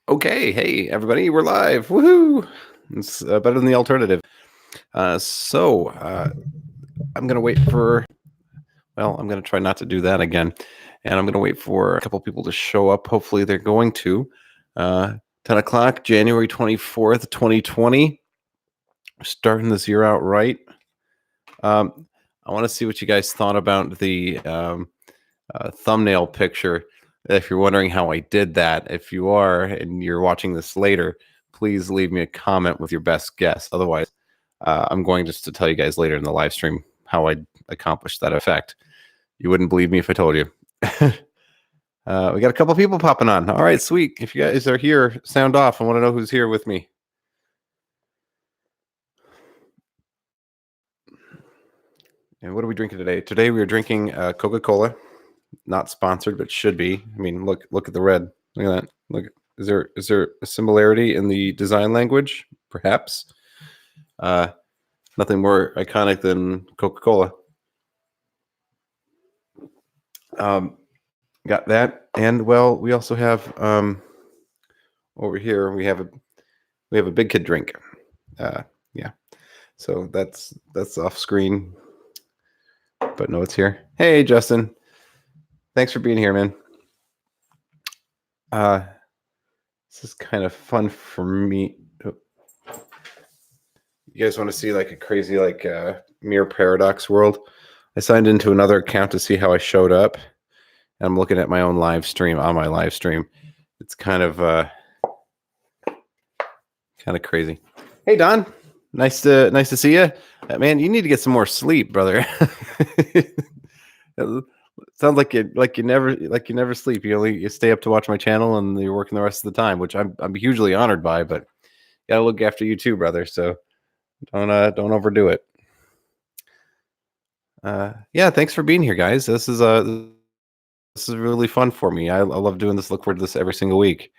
Okay, hey everybody, we're live. Woohoo! It's better than the alternative. I'm gonna wait for. Well, I'm gonna try not to do that again, and I'm gonna wait for a couple people to show up. Hopefully, they're going to. 10 o'clock, January 24th, 2020. Starting this year out right. I want to see what you guys thought about the thumbnail picture. If you're wondering how I did that, if you are and you're watching this later, please leave me a comment with your best guess. Otherwise, I'm going just to tell you guys later in the live stream how I accomplished that effect. You wouldn't believe me if I told you. We got a couple people popping on. All right, sweet. If you guys are here, sound off. I want to know who's here with me. And what are we drinking today? Today we are drinking Coca-Cola. Not sponsored, but should be. I mean, look at the red. Look at that. Look, is there a similarity in the design language? Perhaps. Nothing more iconic than Coca-Cola. Got that, and well, we also have over here we have a big kid drink. Yeah, so that's off screen, but no, it's here. Hey, Justin. Thanks for being here, man. This is kind of fun for me. You guys want to see like a crazy mirror paradox world? I signed into another account to see how I showed up. And I'm looking at my own live stream on my live stream. It's kind of crazy. Hey, Don. Nice to see you. Man, you need to get some more sleep, brother. Sounds like you never sleep. You stay up to watch my channel and you're working the rest of the time, which I'm hugely honored by, but gotta look after you too, brother. So don't overdo it. Yeah, thanks for being here, guys. This is really fun for me. I love doing this. Look forward to this every single week.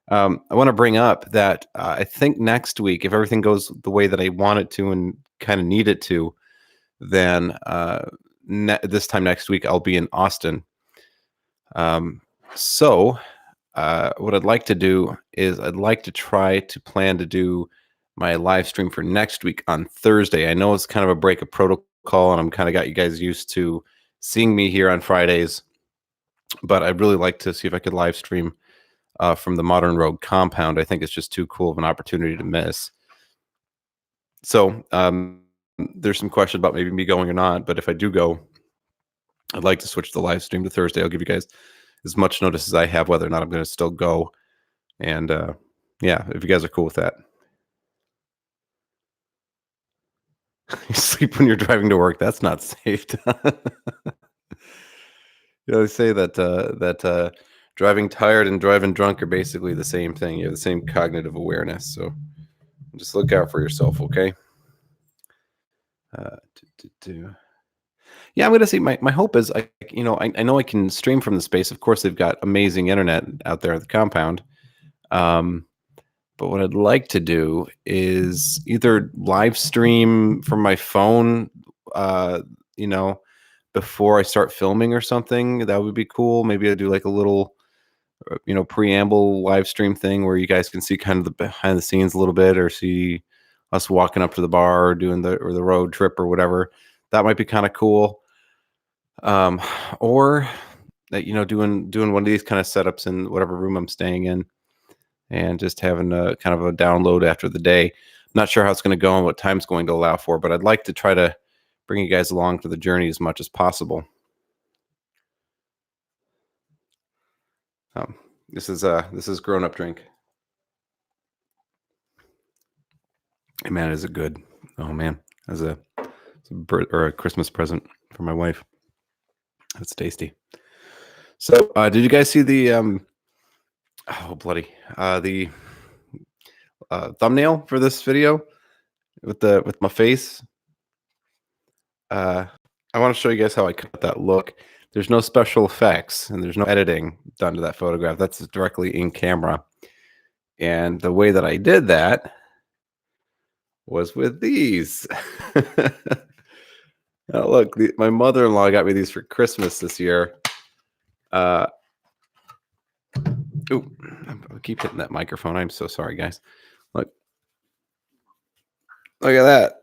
I want to bring up that I think next week, if everything goes the way that I want it to and kind of need it to, then this time next week I'll be in Austin. So what I'd like to do is I'd like to try to plan to do my live stream for next week on Thursday. I know it's kind of a break of protocol, and I'm kind of got you guys used to seeing me here on Fridays, but I'd really like to see if I could live stream from the Modern Road compound. I think it's just too cool of an opportunity to miss. So there's some question about maybe me going or not, but if I do go, I'd like to switch the live stream to Thursday. I'll give you guys as much notice as I have whether or not I'm going to still go. And yeah, if you guys are cool with that. You sleep when you're driving to work. That's not safe. They say that driving tired and driving drunk are basically the same thing. You have the same cognitive awareness. So just look out for yourself, okay? Yeah, I'm gonna see. My hope is I know I can stream from the space. Of course, they've got amazing internet out there at the compound. But what I'd like to do is either live stream from my phone, before I start filming or something. That would be cool. Maybe I'll do like a little, preamble live stream thing where you guys can see kind of the behind the scenes a little bit, or see us walking up to the bar or doing the road trip or whatever. That might be kind of cool. Or doing one of these kind of setups in whatever room I'm staying in, and just having a kind of a download after the day. I'm not sure how it's going to go and what time's going to allow for, but I'd like to try to bring you guys along for the journey as much as possible. This is grown up drink. Hey man, is it good? Oh man, as a Christmas present for my wife. That's tasty. So, did you guys see the the thumbnail for this video with my face? I want to show you guys how I cut that look. There's no special effects and there's no editing done to that photograph. That's directly in camera. And the way that I did that was with these. Now look, my mother-in-law got me these for Christmas this year. Ooh, I keep hitting that microphone. I'm so sorry, guys. Look, look at that.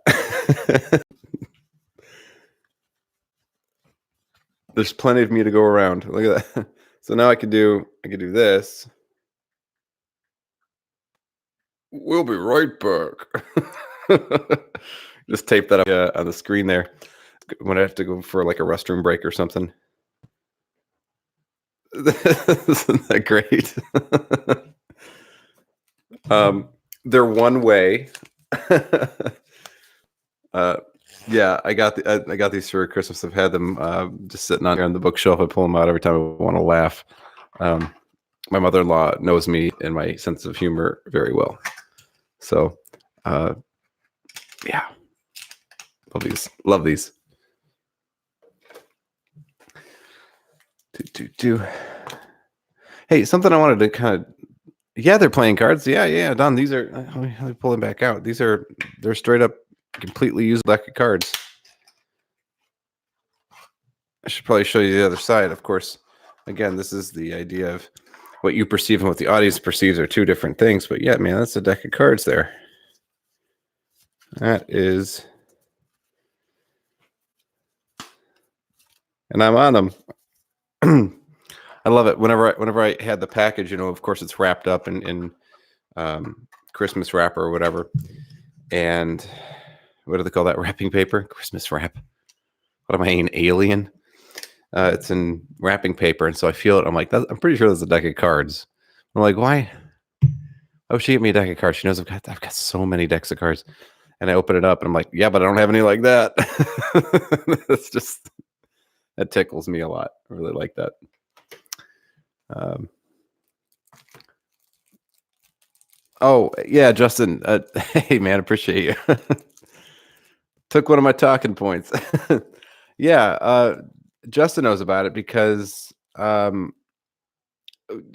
There's plenty of me to go around. Look at that. So now I can do this. We'll be right back. Just tape that up on the screen there when I have to go for like a restroom break or something. Isn't that great? They're one way. Yeah, I got these for Christmas. I've had them just sitting on here on the bookshelf. I pull them out every time I want to laugh. My mother-in-law knows me and my sense of humor very well. So, yeah, love these. Hey, something I wanted to kind of. Yeah, they're playing cards. Yeah, Don. These are. Let me pull them back out. They're straight up, completely used deck of cards. I should probably show you the other side. Of course, again, this is the idea of what you perceive and what the audience perceives are two different things. But yeah, man, that's a deck of cards there. That is, and I'm on them. I love it. Whenever I had the package, of course, it's wrapped up in Christmas wrapper or whatever. And what do they call that wrapping paper? Christmas wrap. What am I, an alien? It's in wrapping paper, and so I feel it. I'm like, I'm pretty sure there's a deck of cards. I'm like, why? Oh, she gave me a deck of cards. She knows I've got so many decks of cards. And I open it up, and I'm like, yeah, but I don't have any like that. It's just, that tickles me a lot. I really like that. Oh yeah, Justin. Hey man, appreciate you. Took one of my talking points. Yeah, Justin knows about it because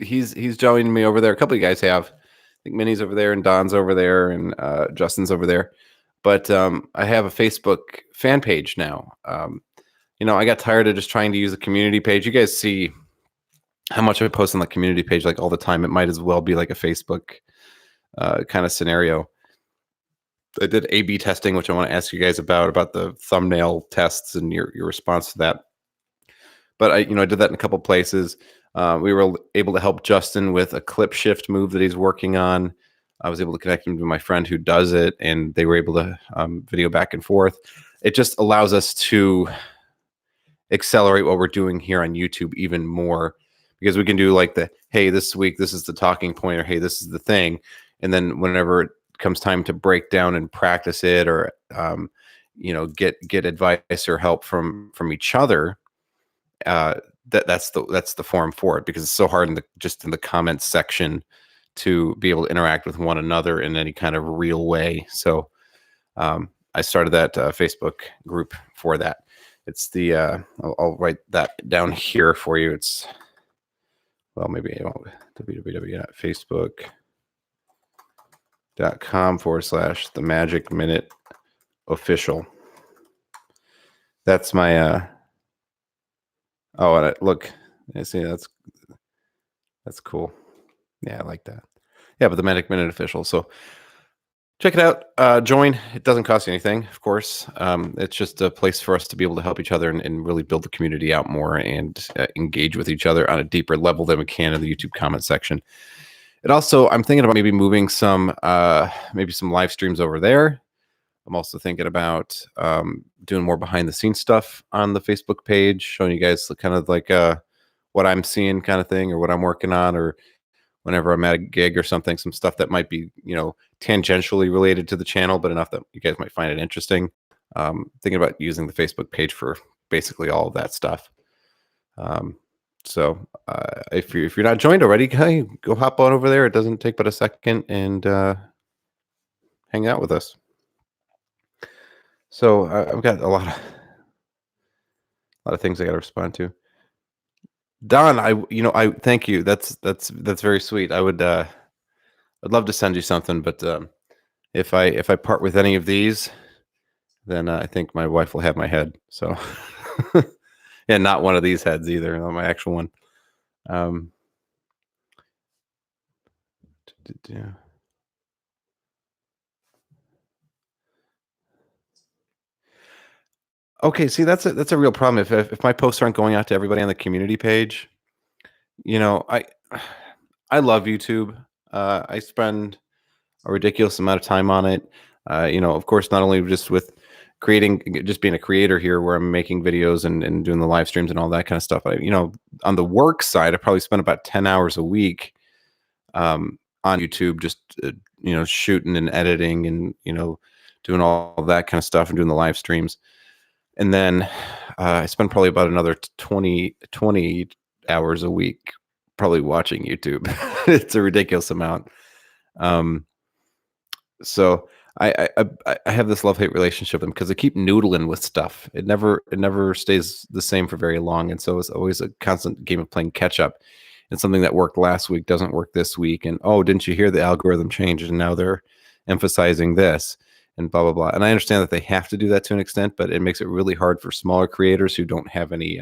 he's joining me over there. A couple of you guys have. I think Minnie's over there and Don's over there and Justin's over there. But I have a Facebook fan page now. I got tired of just trying to use a community page. You guys see how much I post on the community page like all the time. It might as well be like a Facebook kind of scenario. I did A/B testing, which I want to ask you guys about the thumbnail tests and your response to that. But I did that in a couple places. We were able to help Justin with a clip shift move that he's working on. I was able to connect him to my friend who does it, and they were able to video back and forth. It just allows us to accelerate what we're doing here on YouTube even more, because we can do like hey, this week, this is the talking point, or hey, this is the thing. And then whenever it comes time to break down and practice it, or get advice or help from each other, that's the forum for it, because it's so hard in the comments section to be able to interact with one another in any kind of real way. So I started that Facebook group for that. It's the I'll write that down here for you. It's, well, maybe I won't. www.facebook.com/the Magic Minute official. That's my oh, and look, I see, that's cool. Yeah, I like that. Yeah, but the Magic Minute official. So check it out. Join. It doesn't cost you anything, of course. It's just a place for us to be able to help each other and really build the community out more and engage with each other on a deeper level than we can in the YouTube comment section. It also, I'm thinking about maybe moving some live streams over there. I'm also thinking about doing more behind the scenes stuff on the Facebook page, showing you guys kind of like what I'm seeing kind of thing, or what I'm working on, or whenever I'm at a gig or something, some stuff that might be, tangentially related to the channel, but enough that you guys might find it interesting. Thinking about using the Facebook page for basically all of that stuff. So if you're not joined already, hey, go hop on over there. It doesn't take but a second, and hang out with us. So I've got a lot of things I got to respond to. Don, I thank you. That's very sweet. I'd love to send you something, but if I part with any of these, then I think my wife will have my head. So, yeah, not one of these heads either, not my actual one. Yeah. Okay, see, that's a real problem. If my posts aren't going out to everybody on the community page, you know, I love YouTube. I spend a ridiculous amount of time on it. Of course, not only just with just being a creator here, where I'm making videos and doing the live streams and all that kind of stuff. On the work side, I probably spend about 10 hours a week on YouTube, just shooting and editing and doing all that kind of stuff and doing the live streams. And then I spend probably about another 20 hours a week probably watching YouTube. It's a ridiculous amount. Um, so I have this love hate relationship with them because I keep noodling with stuff. It never stays the same for very long, and so it's always a constant game of playing catch up. And something that worked last week doesn't work this week. And oh, didn't you hear the algorithm changed and now they're emphasizing this and blah blah blah. And I understand that they have to do that to an extent, but it makes it really hard for smaller creators who don't have any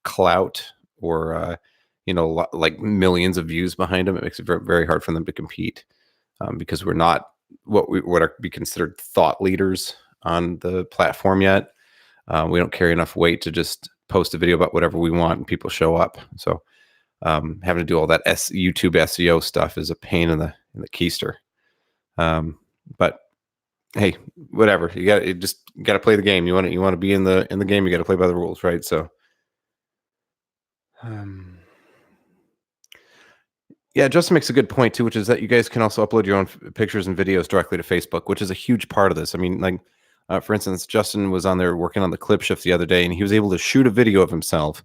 clout or like millions of views behind them. It makes it very, very hard for them to compete because we're not what are be considered thought leaders on the platform yet. We don't carry enough weight to just post a video about whatever we want and people show up. So having to do all that YouTube SEO stuff is a pain in the keister. But hey, whatever. You just got to play the game. You want to be in the game. You got to play by the rules, right? So. Yeah, Justin makes a good point too, which is that you guys can also upload your own pictures and videos directly to Facebook, which is a huge part of this. I mean, like, for instance, Justin was on there working on the clip shift the other day, and he was able to shoot a video of himself,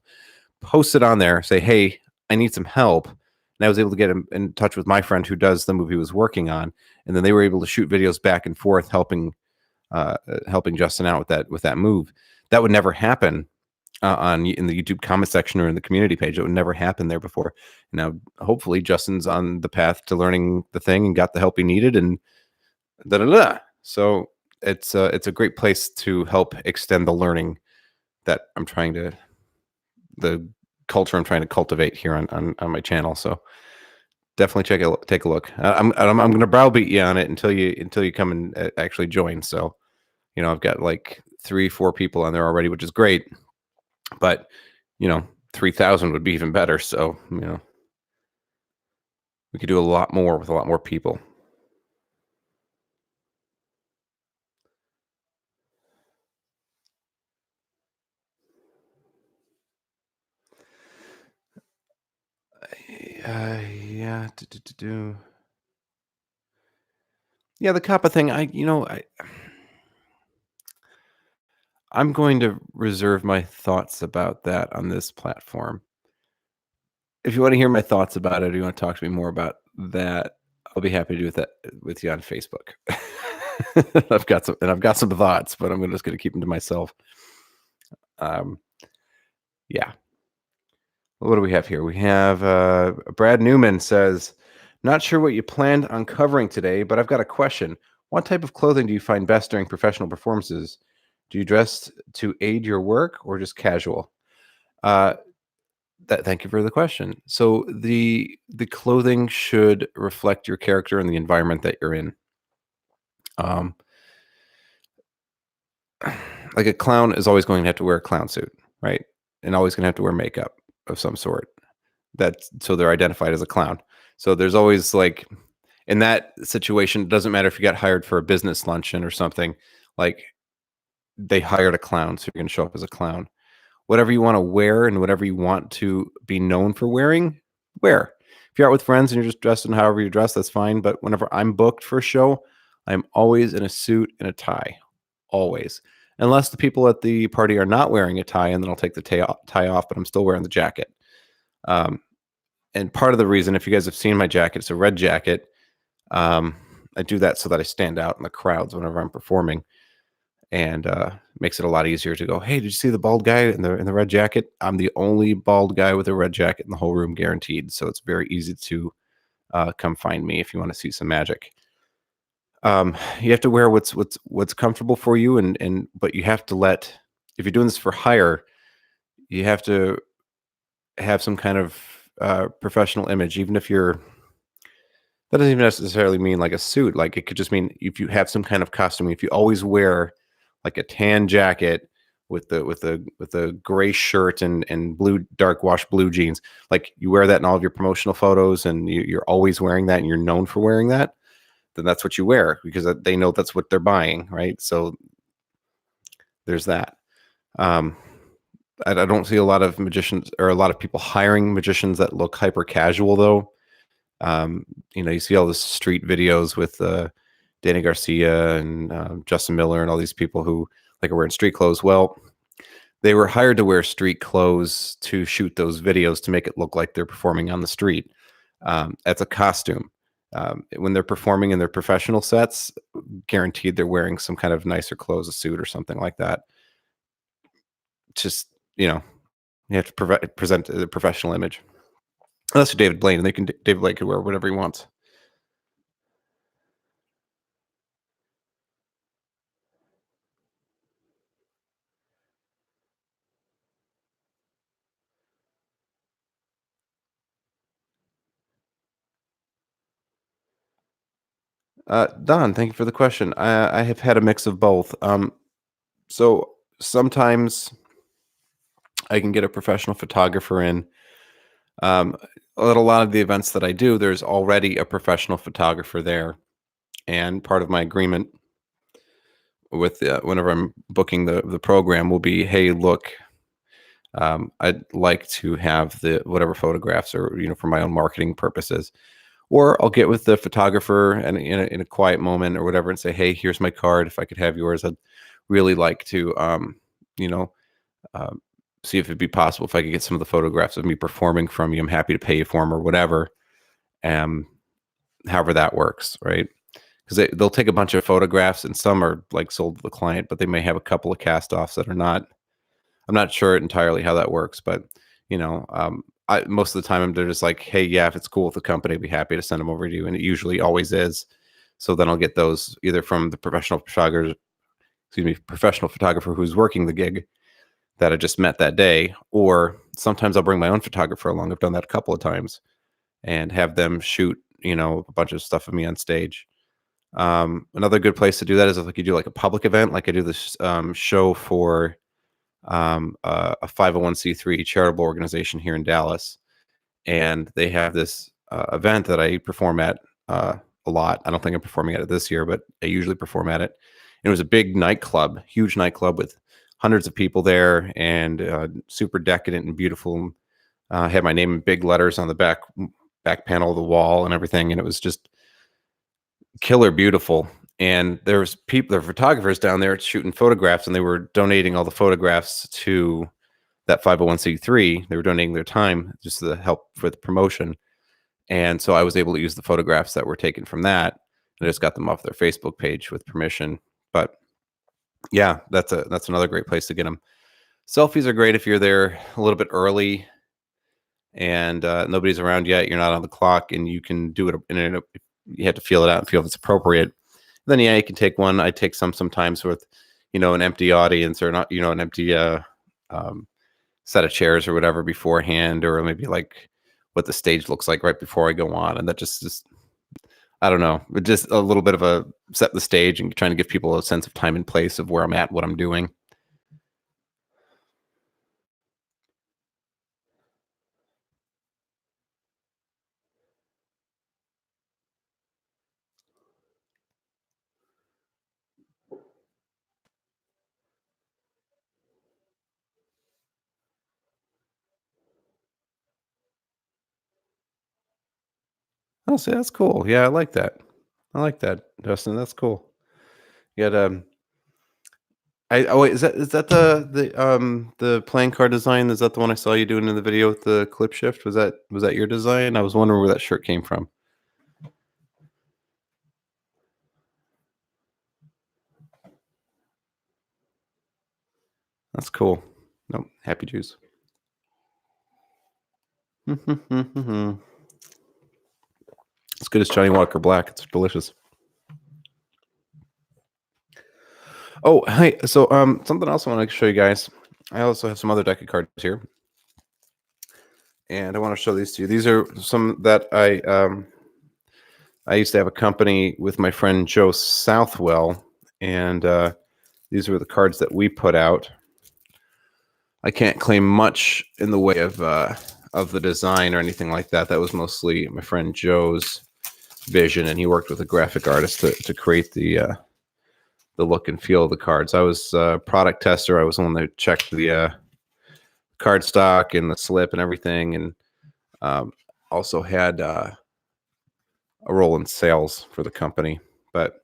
post it on there, say, "Hey, I need some help." And I was able to get him in touch with my friend who does the movie he was working on, and then they were able to shoot videos back and forth, helping Justin out with that move. That would never happen in the YouTube comment section or in the community page. It would never happen there before. Now, hopefully, Justin's on the path to learning the thing and got the help he needed, and da da da. So it's a great place to help extend the learning that the culture I'm trying to cultivate here on my channel. So definitely take a look. I'm going to browbeat you on it until you come and actually join. So I've got like 3-4 people on there already, which is great. But 3,000 would be even better. So we could do a lot more with a lot more people. Yeah. Yeah, the Kappa thing. I'm going to reserve my thoughts about that on this platform. If you want to hear my thoughts about it, or you want to talk to me more about that, I'll be happy to do that with you on Facebook. I've got some thoughts, but I'm just going to keep them to myself. Yeah. What do we have here? We have Brad Newman says, "Not sure what you planned on covering today, but I've got a question. What type of clothing do you find best during professional performances? Do you dress to aid your work or just casual?" Thank you for the question. So the clothing should reflect your character and the environment that you're in. Um, like a clown is always going to have to wear a clown suit, right? And always going to have to wear makeup of some sort. So they're identified as a clown. So there's always like in that situation, it doesn't matter if you got hired for a business luncheon or something, like they hired a clown, so you're going to show up as a clown. Whatever you want to wear and whatever you want to be known for wearing, wear. If you're out with friends and you're just dressed in however you dress, that's fine. But whenever I'm booked for a show, I'm always in a suit and a tie, always. Unless the people at the party are not wearing a tie, and then I'll take the tie off, but I'm still wearing the jacket. And part of the reason, if you guys have seen my jacket, it's a red jacket. I do that so that I stand out in the crowds whenever I'm performing, and makes it a lot easier to go, "Hey, did you see the bald guy in the red jacket?" I'm the only bald guy with a red jacket in the whole room, guaranteed. So it's very easy to come find me if you want to see some magic. You have to wear what's comfortable for you, but you have to if you're doing this for hire, you have to have some kind of professional image, even if you're That doesn't even necessarily mean like a suit. Like it could just mean if you have some kind of costume, if you always wear like a tan jacket with a gray shirt and blue dark wash blue jeans, like you wear that in all of your promotional photos, and you're always wearing that, and you're known for wearing that, then that's what you wear because they know that's what they're buying, right? So there's that. Um, I don't see a lot of magicians or a lot of people hiring magicians that look hyper casual though. Um, you see all the street videos with Danny Garcia and Justin Miller and all these people who like are wearing street clothes. Well, they were hired to wear street clothes to shoot those videos to make it look like they're performing on the street. That's a costume. When they're performing in their professional sets, guaranteed they're wearing some kind of nicer clothes, a suit or something like that. Just, you have to present the professional image. Unless you're David Blaine, and David Blaine can wear whatever he wants. Don, thank you for the question. I have had a mix of both. So sometimes I can get a professional photographer in. Um, at a lot of the events that I do, there's already a professional photographer there, and part of my agreement with whenever I'm booking the program will be, hey, look, I'd like to have the whatever photographs or for my own marketing purposes. Or I'll get with the photographer and in a quiet moment or whatever and say, hey, here's my card. If I could have yours, I'd really like to, you know, um, see if it'd be possible if I could get some of the photographs of me performing from you. I'm happy to pay you for them or whatever. Um, However that works, right? Because they'll take a bunch of photographs and some are like sold to the client, but they may have a couple of cast offs that are not. I'm not sure entirely how that works, but most of the time they're just like, hey, yeah, if it's cool with the company, I'd be happy to send them over to you, and it usually always is. So then I'll get those either from the professional photographer who's working the gig that I just met that day, or sometimes I'll bring my own photographer along. I've done that a couple of times and have them shoot, a bunch of stuff of me on stage. Another good place to do that is if like you do like a public event, like I do this show for a 501c3 charitable organization here in Dallas, and they have this event that I perform at a lot. I don't think I'm performing at it this year, but I usually perform at it. And it was a big nightclub, huge nightclub with hundreds of people there, and super decadent and beautiful. Had my name in big letters on the back panel of the wall and everything, and it was just killer beautiful. And there was there were photographers down there shooting photographs, and they were donating all the photographs to that 501c3. They were donating their time just to help for the promotion. And so I was able to use the photographs that were taken from that, and I just got them off their Facebook page with permission. But yeah, that's another great place to get them. Selfies are great if you're there a little bit early and nobody's around yet. You're not on the clock, and you can do it. And you have to feel it out and feel if it's appropriate. Then yeah, you can take one. I take sometimes with, an empty audience or not, an empty set of chairs or whatever beforehand, or maybe like what the stage looks like right before I go on, and that just I don't know, but just a little bit of a set the stage and trying to give people a sense of time and place of where I'm at, what I'm doing. Oh, see, that's cool. Yeah, I like that. I like that, Dustin. That's cool. You got wait, is that the playing card design? Is that the one I saw you doing in the video with the clip shift? Was that your design? I was wondering where that shirt came from. That's cool. Nope, happy juice. As good as Johnny Walker Black. It's delicious. Oh, hi. So, something else I want to show you guys. I also have some other deck of cards here, and I want to show these to you. These are some that I I used to have a company with my friend Joe Southwell, and these were the cards that we put out. I can't claim much in the way of the design or anything like that. That was mostly my friend Joe's vision, and he worked with a graphic artist to create the look and feel of the cards. I was a product tester. I was the one that checked the card stock and the slip and everything, and also had a role in sales for the company. But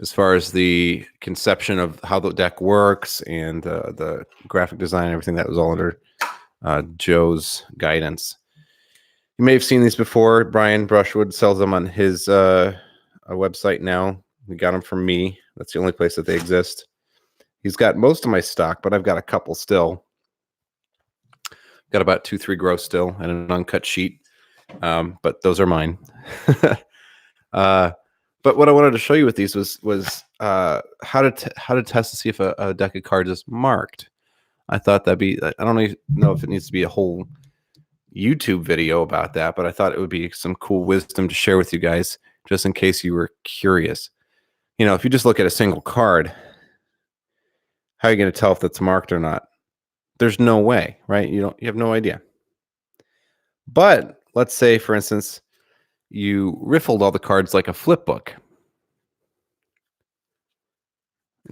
as far as the conception of how the deck works and the graphic design and everything, that was all under Joe's guidance. You may have seen these before. Brian Brushwood sells them on his website now. He got them from me. That's the only place that they exist. He's got most of my stock, but I've got a couple still. Got about 2-3 gross still and an uncut sheet. But those are mine. But what I wanted to show you with these was how to test to see if a deck of cards is marked. I thought that'd be, I don't even know if it needs to be a whole YouTube video about that, but I thought it would be some cool wisdom to share with you guys, just in case you were curious. You know, if you just look at a single card, how are you going to tell if that's marked or not? There's no way, right? You have no idea. But let's say, for instance, you riffled all the cards like a flip book.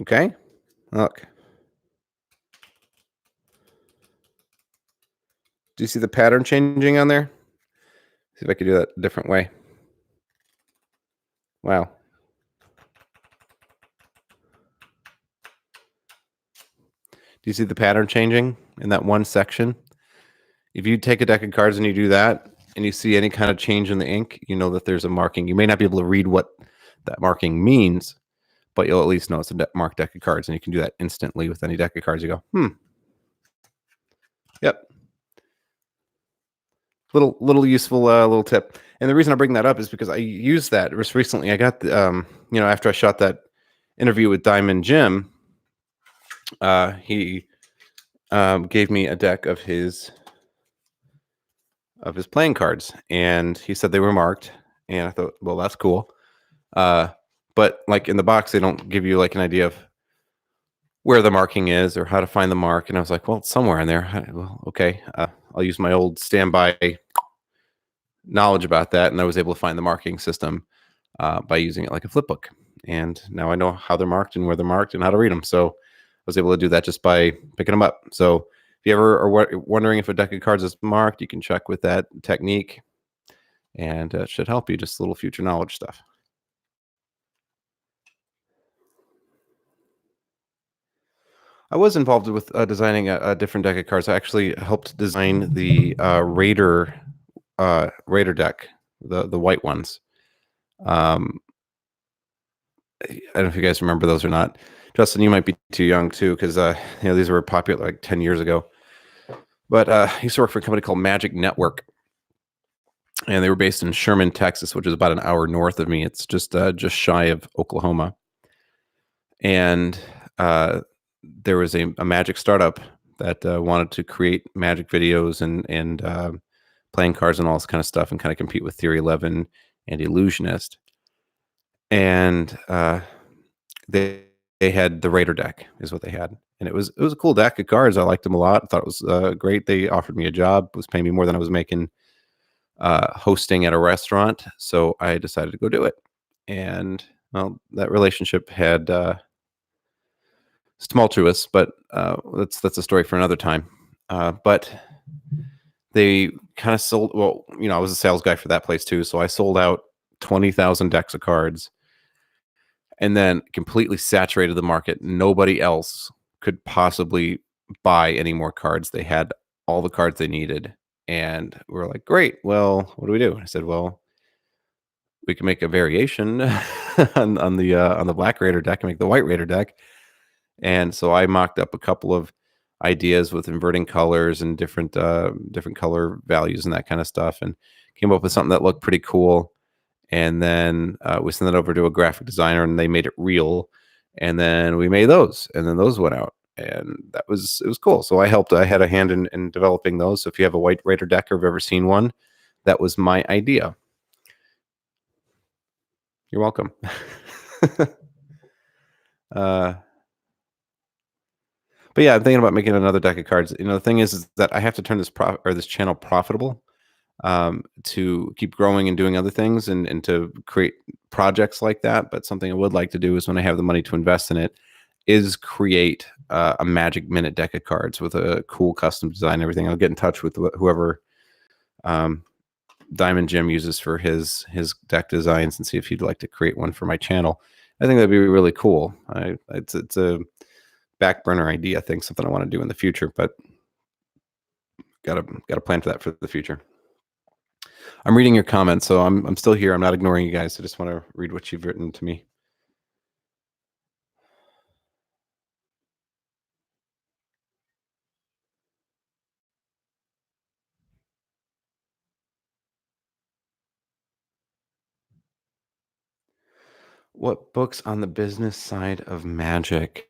Okay, look. Do you see the pattern changing on there? See if I could do that a different way. Wow. Do you see the pattern changing in that one section? If you take a deck of cards and you do that, and you see any kind of change in the ink, you know that there's a marking. You may not be able to read what that marking means, but you'll at least know it's a marked deck of cards, and you can do that instantly with any deck of cards. You go, yep. Little useful little tip. And the reason I bring that up is because I used that just recently. I got the, after I shot that interview with Diamond Jim, he gave me a deck of his playing cards, and he said they were marked, and I thought, well, that's cool. But like in the box, they don't give you like an idea of where the marking is or how to find the mark. And I was like, well, it's somewhere in there. Well, okay, I'll use my old standby knowledge about that, and I was able to find the marking system by using it like a flip book. And now I know how they're marked and where they're marked and how to read them. So I was able to do that just by picking them up. So if you ever are wondering if a deck of cards is marked, you can check with that technique, and it should help you. Just a little future knowledge stuff. I was involved with designing a different deck of cards. I actually helped design the Raider deck, the white ones. I don't know if you guys remember those or not. Justin, you might be too young too, because these were popular like 10 years ago. But I used to work for a company called Magic Network, and they were based in Sherman, Texas, which is about an hour north of me. It's just shy of Oklahoma. And there was a magic startup that wanted to create magic videos and playing cards and all this kind of stuff, and kind of compete with Theory 11 and Illusionist. And they had the Raider deck is what they had, and it was a cool deck of cards. I liked them a lot. I thought it was great. They offered me a job, was paying me more than I was making hosting at a restaurant, so I decided to go do it. And well, that relationship had it's tumultuous, but that's a story for another time. But they kind of sold. Well, I was a sales guy for that place too, so I sold out 20,000 decks of cards, and then completely saturated the market. Nobody else could possibly buy any more cards. They had all the cards they needed, and we were like, "Great. Well, what do we do?" I said, "Well, we can make a variation on the Black Raider deck and make the White Raider deck." And so I mocked up a couple of ideas with inverting colors and different color values and that kind of stuff, and came up with something that looked pretty cool. And then we sent it over to a graphic designer, and they made it real. And then we made those, and then those went out, and it was cool. So I had a hand in developing those. So if you have a White Raider deck or have ever seen one, that was my idea. You're welcome. uh, but yeah, I'm thinking about making another deck of cards. The thing is that I have to turn this channel profitable to keep growing and doing other things and to create projects like that. But something I would like to do is when I have the money to invest in it, is create a Magic Minute deck of cards with a cool custom design and everything. I'll get in touch with whoever Diamond Jim uses for his deck designs and see if he'd like to create one for my channel. I think that'd be really cool. It's a back burner idea. I think something I want to do in the future, but gotta plan for that for the future. I'm reading your comments, so I'm still here. I'm not ignoring you guys. I just want to read what you've written to me. What books on the business side of magic?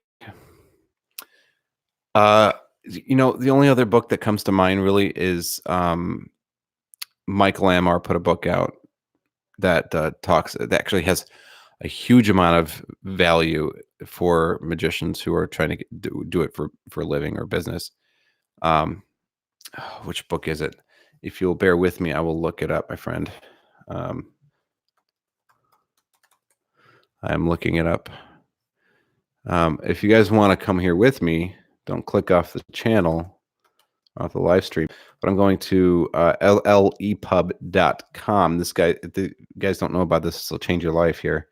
The only other book that comes to mind really is Michael Amar put a book out that that actually has a huge amount of value for magicians who are trying to do it for a living or business. Which book is it? If you'll bear with me, I will look it up, my friend. I'm looking it up. If you guys want to come here with me, don't click off the channel, off the live stream. But I'm going to llepub.com. This guy, if you guys don't know about this, this will change your life here.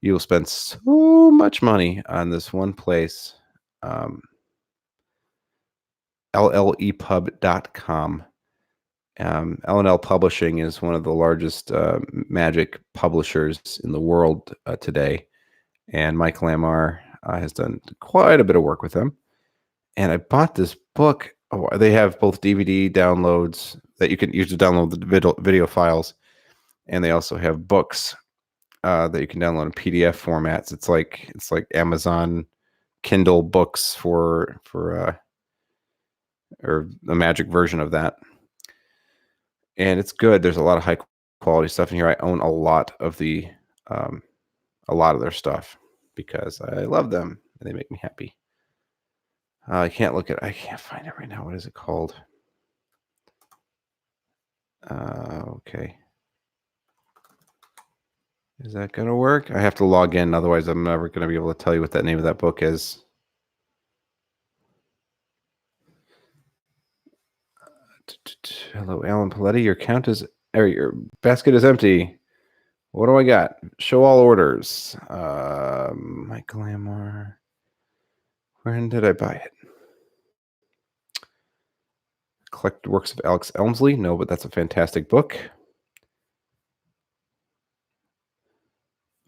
You will spend so much money on this one place. llepub.com. L&L Publishing is one of the largest magic publishers in the world today. And Mike Lamar has done quite a bit of work with them. And I bought this book. Oh, they have both DVD downloads that you can use to download the video files. And they also have books that you can download in PDF formats. It's like Amazon Kindle books for or a magic version of that. And it's good. There's a lot of high quality stuff in here. I own a lot of their stuff because I love them and they make me happy. I can't find it right now. What is it called? Okay. Is that going to work? I have to log in. Otherwise, I'm never going to be able to tell you what that name of that book is. Hello, Alan Paletti. Your basket is empty. What do I got? Show all orders. Michael Amar. When did I buy it? Collect works of Alex Elmsley. No, but that's a fantastic book.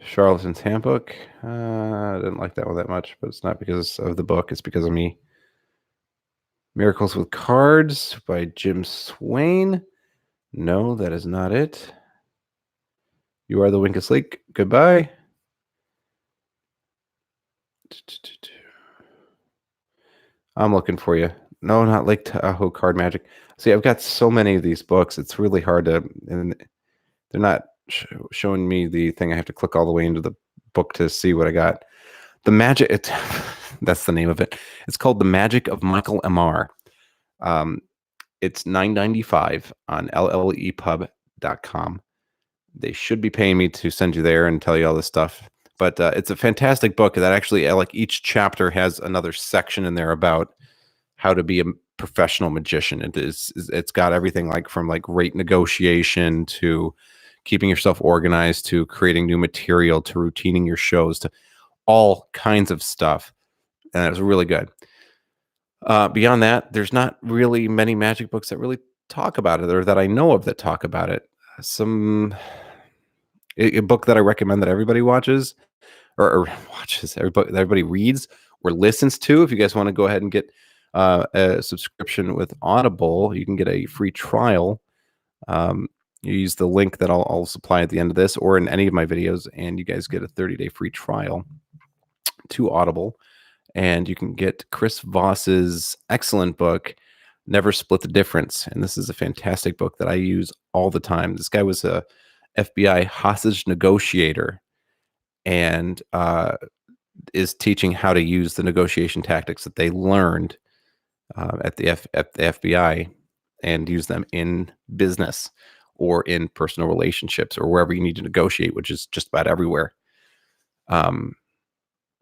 Charlatan's Handbook. I didn't like that one that much, but it's not because of the book. It's because of me. Miracles with Cards by Jim Swain. No, that is not it. You Are the Winkus Lake. Goodbye. I'm looking for you. No, not Lake Tahoe Card Magic. See, I've got so many of these books. It's really hard to, and they're not showing me the thing. I have to click all the way into the book to see what I got. The Magic, that's the name of it. It's called The Magic of Michael Amar. It's $9.95 on llepub.com. They should be paying me to send you there and tell you all this stuff. But it's a fantastic book that actually, like, each chapter has another section in there about how to be a professional magician. It's got everything like from like rate negotiation to keeping yourself organized to creating new material to routining your shows to all kinds of stuff. And it was really good. Beyond that, there's not really many magic books that really talk about it or that I know of that talk about it. A book that I recommend that everybody watches or watches, everybody reads or listens to. If you guys want to go ahead and get a subscription with Audible, you can get a free trial. You use the link that I'll supply at the end of this or in any of my videos, and you guys get a 30-day free trial to Audible. And you can get Chris Voss's excellent book, Never Split the Difference. And this is a fantastic book that I use all the time. This guy was FBI hostage negotiator, and is teaching how to use the negotiation tactics that they learned at the FBI and use them in business or in personal relationships or wherever you need to negotiate, which is just about everywhere. Um,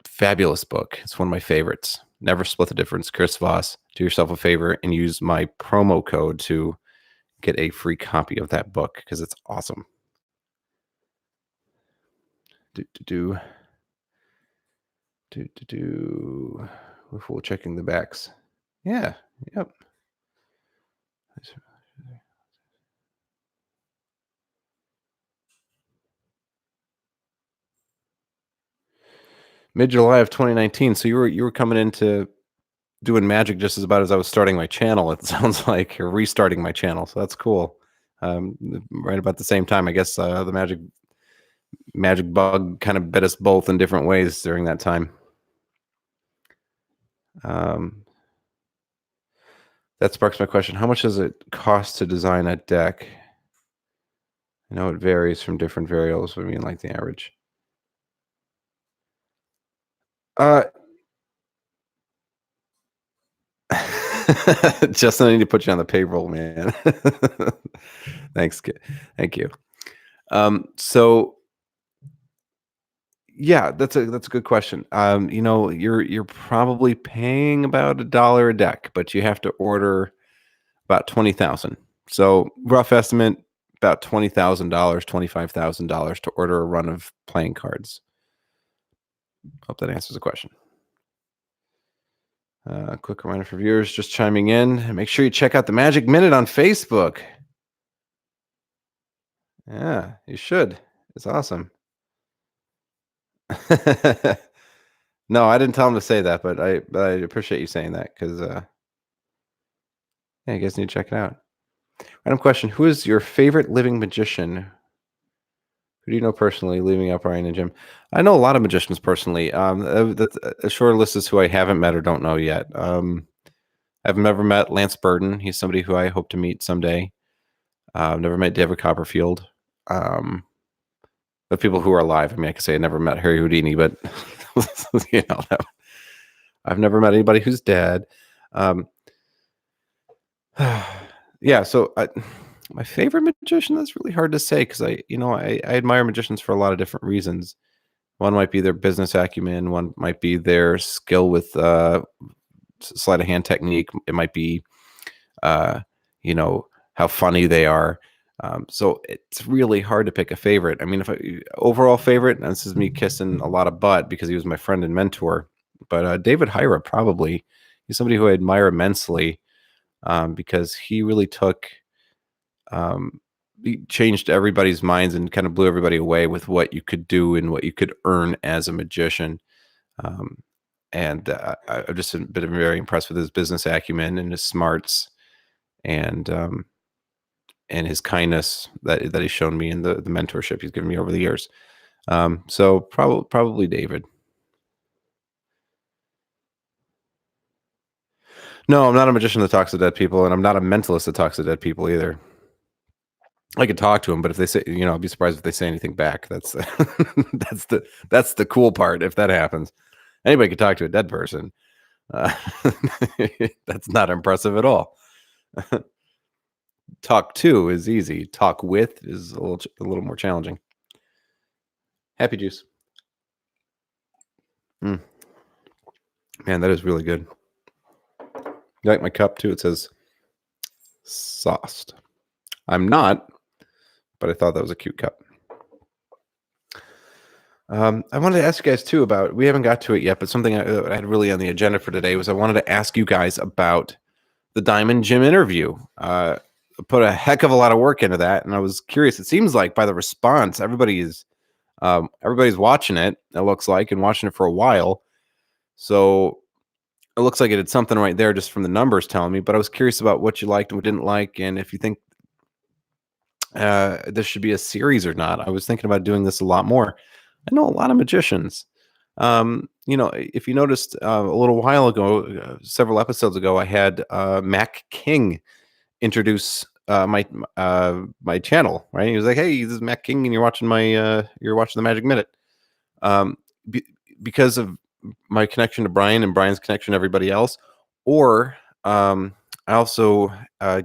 Fabulous book. It's one of my favorites. Never Split the Difference. Chris Voss. Do yourself a favor and use my promo code to get a free copy of that book because it's awesome. We're checking the backs. Yeah. Yep. Mid-July of 2019. So you were coming into doing magic just as about as I was starting my channel. It sounds like, or restarting my channel. So that's cool. Right about the same time, I guess the magic bug kind of bit us both in different ways during that time. That sparks my question. How much does it cost to design a deck? I know it varies from different variables. I mean, like the average. Justin, I need to put you on the payroll, man. Thanks. Thank you. So yeah, that's a good question. You're probably paying about $1 a deck, but you have to order about 20,000. So rough estimate, about $20,000, $25,000 to order a run of playing cards. Hope that answers the question. Quick reminder for viewers just chiming in. Make sure you check out the Magic Minute on Facebook. Yeah, you should. It's awesome. No, I didn't tell him to say that, but I appreciate you saying that because yeah, you guys need to check it out. Random question: who is your favorite living magician? Who do you know personally? Leaving out Brian and Jim. I know a lot of magicians personally. A short list is who I haven't met or don't know yet. I've never met Lance Burton. He's somebody who I hope to meet someday. I've never met David Copperfield. The people who are alive. I mean, I could say I never met Harry Houdini, but I've never met anybody who's dead. Yeah. So my favorite magician, that's really hard to say because I admire magicians for a lot of different reasons. One might be their business acumen. One might be their skill with sleight of hand technique. It might be, how funny they are. So it's really hard to pick a favorite. I mean, overall favorite, and this is me kissing a lot of butt because he was my friend and mentor, but David Hyra, probably. He's somebody who I admire immensely because he really he changed everybody's minds and kind of blew everybody away with what you could do and what you could earn as a magician. And I've just been very impressed with his business acumen and his smarts and his kindness that he's shown me and the mentorship he's given me over the years. So probably David. No, I'm not a magician that talks to dead people, and I'm not a mentalist that talks to dead people either. I could talk to them, but if they say, I'd be surprised if they say anything back. That's that's the cool part. If that happens, anybody could talk to a dead person. That's not impressive at all. Talk to is easy. Talk with is a little more challenging. Happy juice. Man, that is really good. You like my cup too? It says sauced. I'm not, but I thought that was a cute cup. I wanted to ask you guys too about, we haven't got to it yet, but something I had really on the agenda for today was I wanted to ask you guys about the Diamond Jim interview. Put a heck of a lot of work into that, and I was curious. It seems like by the response, everybody's watching it. It looks like, and watching it for a while. So it looks like it did something right there just from the numbers telling me. But I was curious about what you liked and what didn't like, and if you think this should be a series or not. I was thinking about doing this a lot more. I know a lot of magicians. If you noticed a little while ago, several episodes ago, I had Mac King introduce my channel, right? He was like, "Hey, this is Matt King, and you're watching the Magic Minute." Um, be, because of my connection to Brian and Brian's connection to everybody else, or I also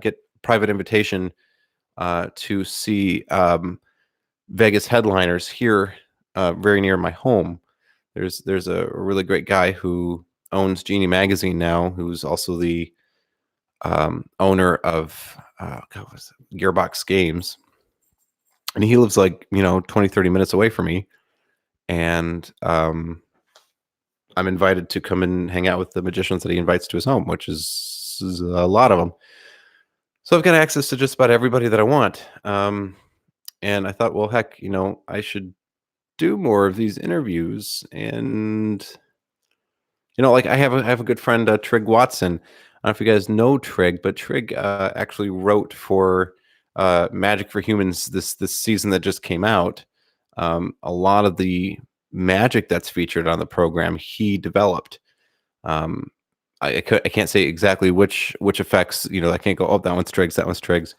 get private invitation to see Vegas headliners here, very near my home. There's a really great guy who owns Genie Magazine now, who's also the owner of Gearbox Games, and he lives like 20-30 minutes away from me, and I'm invited to come and hang out with the magicians that he invites to his home, which is a lot of them. So I've got access to just about everybody that I want. And I thought, well, heck, I should do more of these interviews. And like I have a good friend, Trig Watson. I don't know if you guys know Trig, but Trig actually wrote for Magic for Humans this season that just came out. A lot of the magic that's featured on the program he developed. I can't say exactly which effects. I can't go, oh, that one's Triggs, that one's Triggs.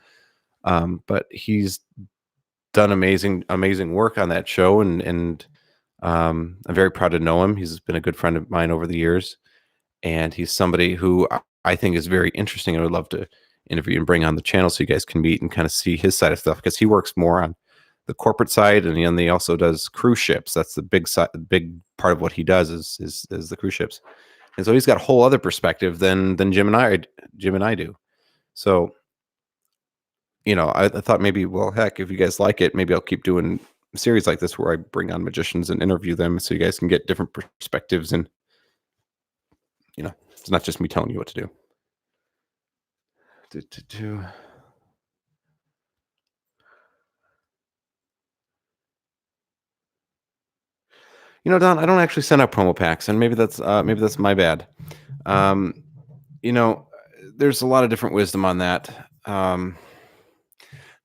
But he's done amazing work on that show, and I'm very proud to know him. He's been a good friend of mine over the years, and he's somebody who I think is very interesting, and I would love to interview and bring on the channel so you guys can meet and kind of see his side of stuff, because he works more on the corporate side, and he also does cruise ships. That's the big part of what he does is the cruise ships, and so he's got a whole other perspective than Jim and I do. So I thought maybe, well, heck, if you guys like it, maybe I'll keep doing a series like this where I bring on magicians and interview them so you guys can get different perspectives, and it's not just me telling you what to do. Don, I don't actually send out promo packs, and maybe that's my bad. There's a lot of different wisdom on that.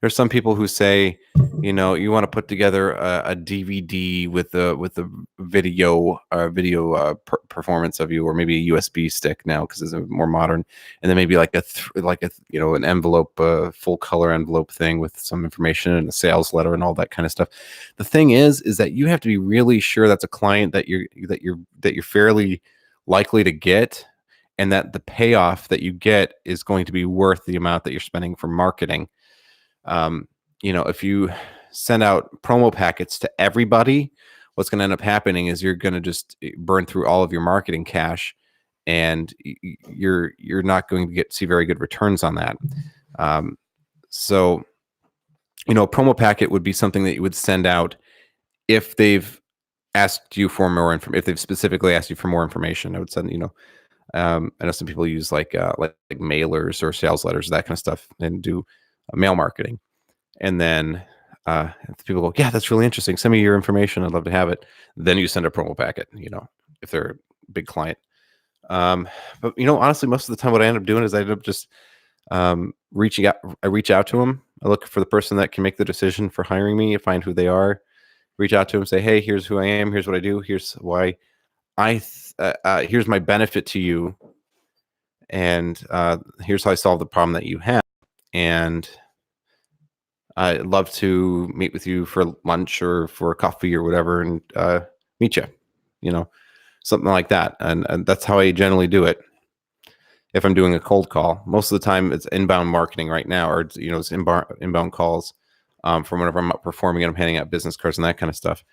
There's some people who say, you want to put together a DVD with a video performance of you, or maybe a USB stick now because it's more modern, and then maybe like an envelope, full color envelope thing with some information and a sales letter and all that kind of stuff. The thing is that you have to be really sure that's a client that you're fairly likely to get, and that the payoff that you get is going to be worth the amount that you're spending for marketing. If you send out promo packets to everybody, what's going to end up happening is you're going to just burn through all of your marketing cash, and you're not going to see very good returns on that. So a promo packet would be something that you would send out if they've asked you for more information. If they've specifically asked you for more information, I would send. I know some people use like mailers or sales letters, that kind of stuff, and do mail marketing. And then if people go, yeah, that's really interesting, send me your information, I'd love to have it. Then you send a promo packet, if they're a big client. But honestly, most of the time what I end up doing is I end up just reaching out. I reach out to them. I look for the person that can make the decision for hiring me, find who they are, reach out to them, say, hey, here's who I am, here's what I do, here's why here's my benefit to you, and here's how I solve the problem that you have, and I'd love to meet with you for lunch or for a coffee or whatever, and meet you, something like that. And that's how I generally do it. If I'm doing a cold call, most of the time it's inbound marketing right now, or it's inbound calls from whenever I'm up performing and I'm handing out business cards and that kind of stuff.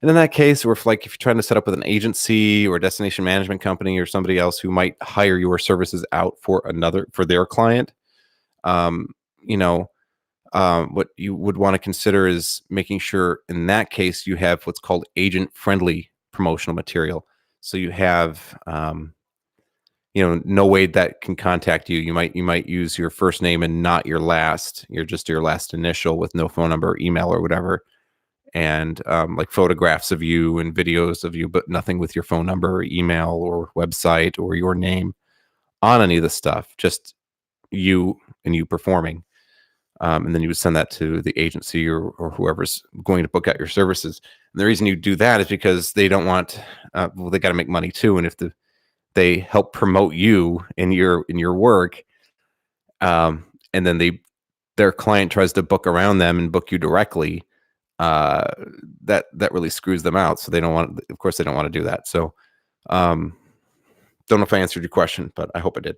And in that case, or if you're trying to set up with an agency or a destination management company or somebody else who might hire your services out for their client, what you would want to consider is making sure in that case you have what's called agent-friendly promotional material. So you have, no way that can contact you. You might use your first name and not your last. You're just your last initial with no phone number, or email, or whatever, and like photographs of you and videos of you, but nothing with your phone number, or email, or website, or your name on any of the stuff. Just you and you performing. And then you would send that to the agency or whoever's going to book out your services. And the reason you do that is because they don't want, they got to make money too. And if they help promote you in your work, and then they their client tries to book around them and book you directly, that really screws them out. So they don't want, of course, they don't want to do that. So, don't know if I answered your question, but I hope I did.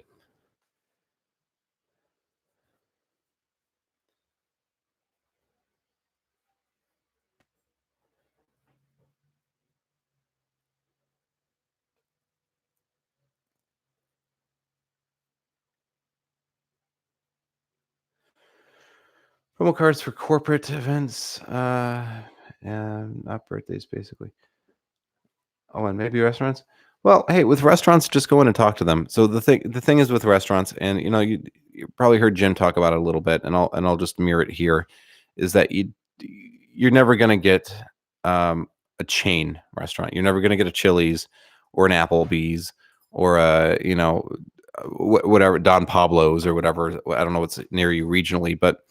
Promo cards for corporate events, and not birthdays, basically. Oh, and maybe restaurants. Well, hey, with restaurants, just go in and talk to them. So the thing is with restaurants, and you probably heard Jim talk about it a little bit, and I'll just mirror it here, is that you're never gonna get a chain restaurant. You're never gonna get a Chili's or an Applebee's or a whatever, Don Pablo's or whatever. I don't know what's near you regionally, but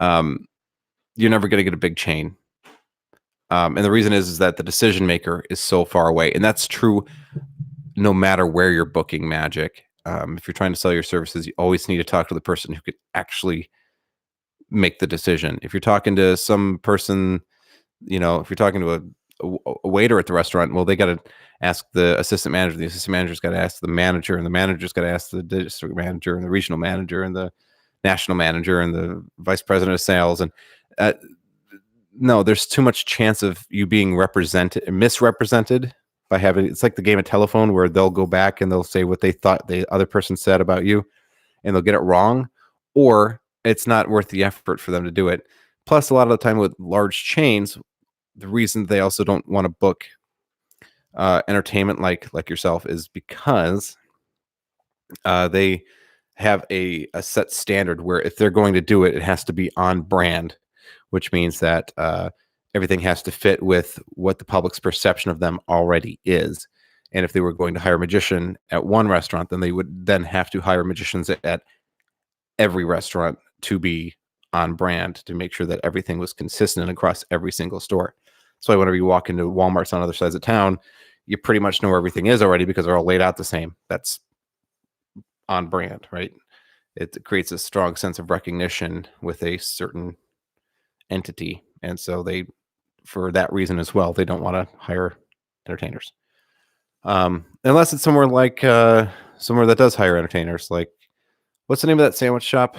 um, you're never gonna get a big chain. And the reason is that the decision maker is so far away, and that's true no matter where you're booking magic. If you're trying to sell your services, you always need to talk to the person who could actually make the decision. If you're talking to some person, if you're talking to a waiter at the restaurant, well, they got to ask the assistant manager. The assistant manager's got to ask the manager, and the manager's got to ask the district manager, and the regional manager, and the national manager, and the vice president of sales. And no, there's too much chance of you being misrepresented by having. It's like the game of telephone where they'll go back and they'll say what they thought the other person said about you, and they'll get it wrong, or it's not worth the effort for them to do it. Plus, a lot of the time with large chains, the reason they also don't want to book entertainment like yourself is because they have a set standard where if they're going to do it, it has to be on brand, which means that everything has to fit with what the public's perception of them already is. And if they were going to hire a magician at one restaurant, then they would then have to hire magicians at every restaurant to be on brand, to make sure that everything was consistent across every single store. So whenever you walk into Walmart's on other sides of town, you pretty much know where everything is already because they're all laid out the same. That's on brand, right? It creates a strong sense of recognition with a certain entity. And so they, for that reason as well, they don't want to hire entertainers. Unless it's somewhere like somewhere that does hire entertainers. Like, what's the name of that sandwich shop?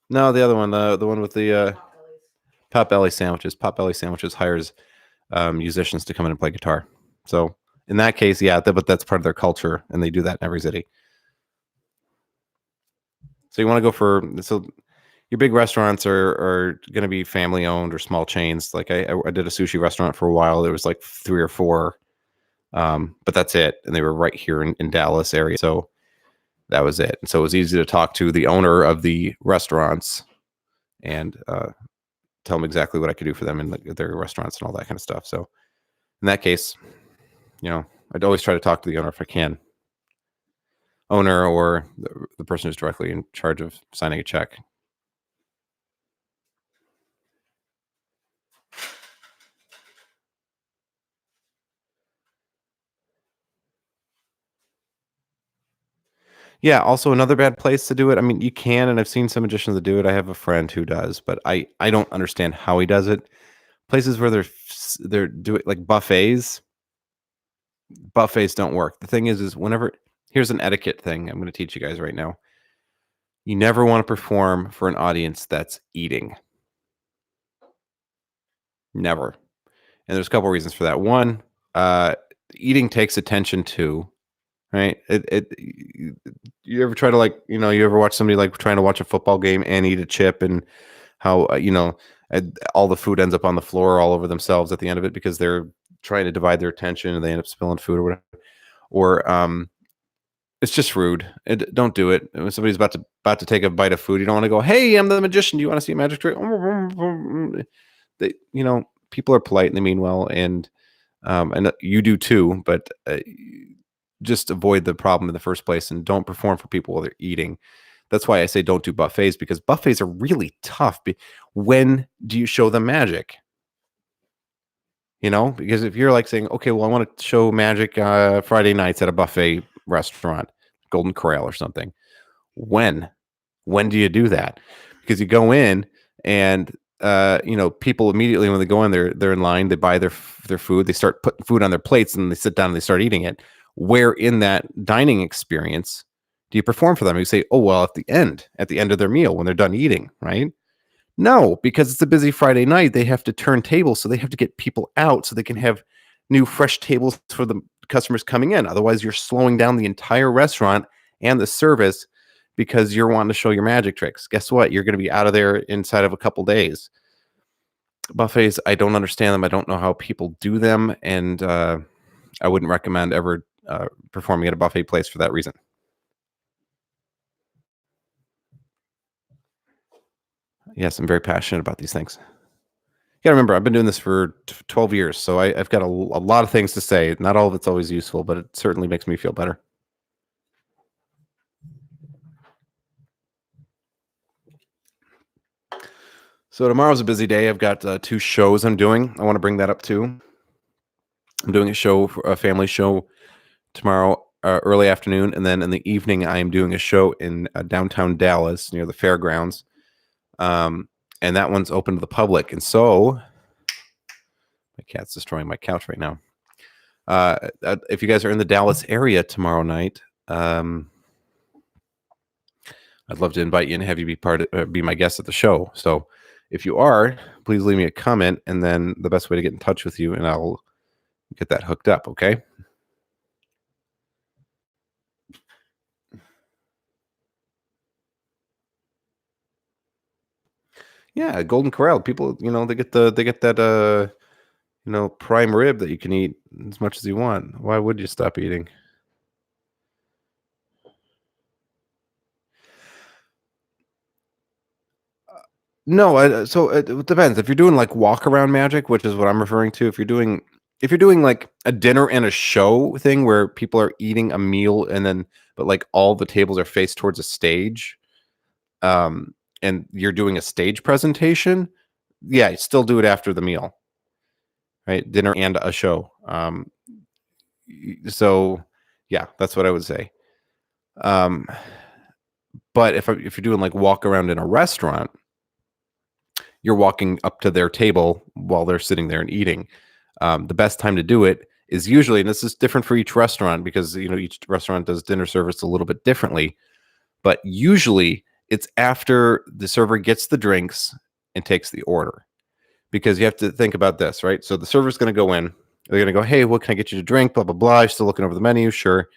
No, the other one, the one with the Potbelly sandwiches. Potbelly sandwiches hires musicians to come in and play guitar. So in that case, yeah, but that's part of their culture, and they do that in every city. So you want to go for your big restaurants are going to be family owned or small chains. Like I did a sushi restaurant for a while. There was like 3 or 4, but that's it, and they were right here in Dallas area. So that was it. And so it was easy to talk to the owner of the restaurants and tell them exactly what I could do for them in their restaurants and all that kind of stuff. So in that case, I'd always try to talk to the owner if I can. Owner or the person who's directly in charge of signing a check. Yeah, also another bad place to do it. I mean, you can, and I've seen some magicians that do it. I have a friend who does, but I don't understand how he does it. Places where they're doing like buffets don't work. The thing is whenever, here's an etiquette thing I'm going to teach you guys right now. You never want to perform for an audience that's eating. Never. And there's a couple reasons for that. One, eating takes attention too, right? You ever try to you ever watch somebody like trying to watch a football game and eat a chip, and how all the food ends up on the floor all over themselves at the end of it because they're trying to divide their attention and they end up spilling food or whatever. Or it's just rude. Don't do it. When somebody's about to take a bite of food, you don't want to go, "Hey, I'm the magician. Do you want to see a magic trick?" People are polite and they mean well, and you do too. But just avoid the problem in the first place and don't perform for people while they're eating. That's why I say don't do buffets, because buffets are really tough. When do you show them magic? Because if you're like saying, okay, well, I want to show magic Friday nights at a buffet restaurant, Golden Corral or something. When? When do you do that? Because you go in and people immediately when they go in, they're in line, they buy their food, they start putting food on their plates, and they sit down and they start eating it. Where in that dining experience do you perform for them? You say, oh well, at the end of their meal when they're done eating, right? No, because it's a busy Friday night. They have to turn tables, so they have to get people out so they can have new fresh tables for the customers coming in. Otherwise, you're slowing down the entire restaurant and the service because you're wanting to show your magic tricks. Guess what? You're going to be out of there inside of a couple days. Buffets, I don't understand them. I don't know how people do them, and I wouldn't recommend ever performing at a buffet place for that reason. Yes, I'm very passionate about these things. You gotta remember, I've been doing this for 12 years, so I've got a lot of things to say. Not all of it's always useful, but it certainly makes me feel better. So tomorrow's a busy day. I've got 2 shows I'm doing. I want to bring that up too. I'm doing a family show tomorrow early afternoon, and then in the evening I am doing a show in downtown Dallas near the fairgrounds, and that one's open to the public. And so my cat's destroying my couch right now. If you guys are in the Dallas area tomorrow night, I'd love to invite you and have you be my guest at the show. So if you are, please leave me a comment, and then the best way to get in touch with you, and I'll get that hooked up. Okay. Yeah, Golden Corral. People, they get that prime rib that you can eat as much as you want. Why would you stop eating? No, so it depends. If you're doing like walk around magic, which is what I'm referring to, if you're doing like a dinner and a show thing where people are eating a meal and then but like all the tables are faced towards a stage, and you're doing a stage presentation, yeah, you still do it after the meal, right? Dinner and a show. So yeah, that's what I would say. Um, but if you're doing like walk around in a restaurant, you're walking up to their table while they're sitting there and eating. The best time to do it is usually, and this is different for each restaurant because each restaurant does dinner service a little bit differently, but usually it's after the server gets the drinks and takes the order. Because you have to think about this, right? So the server's going to go in. They're going to go, hey, what can I get you to drink? Blah, blah, blah. You're still looking over the menu. Sure.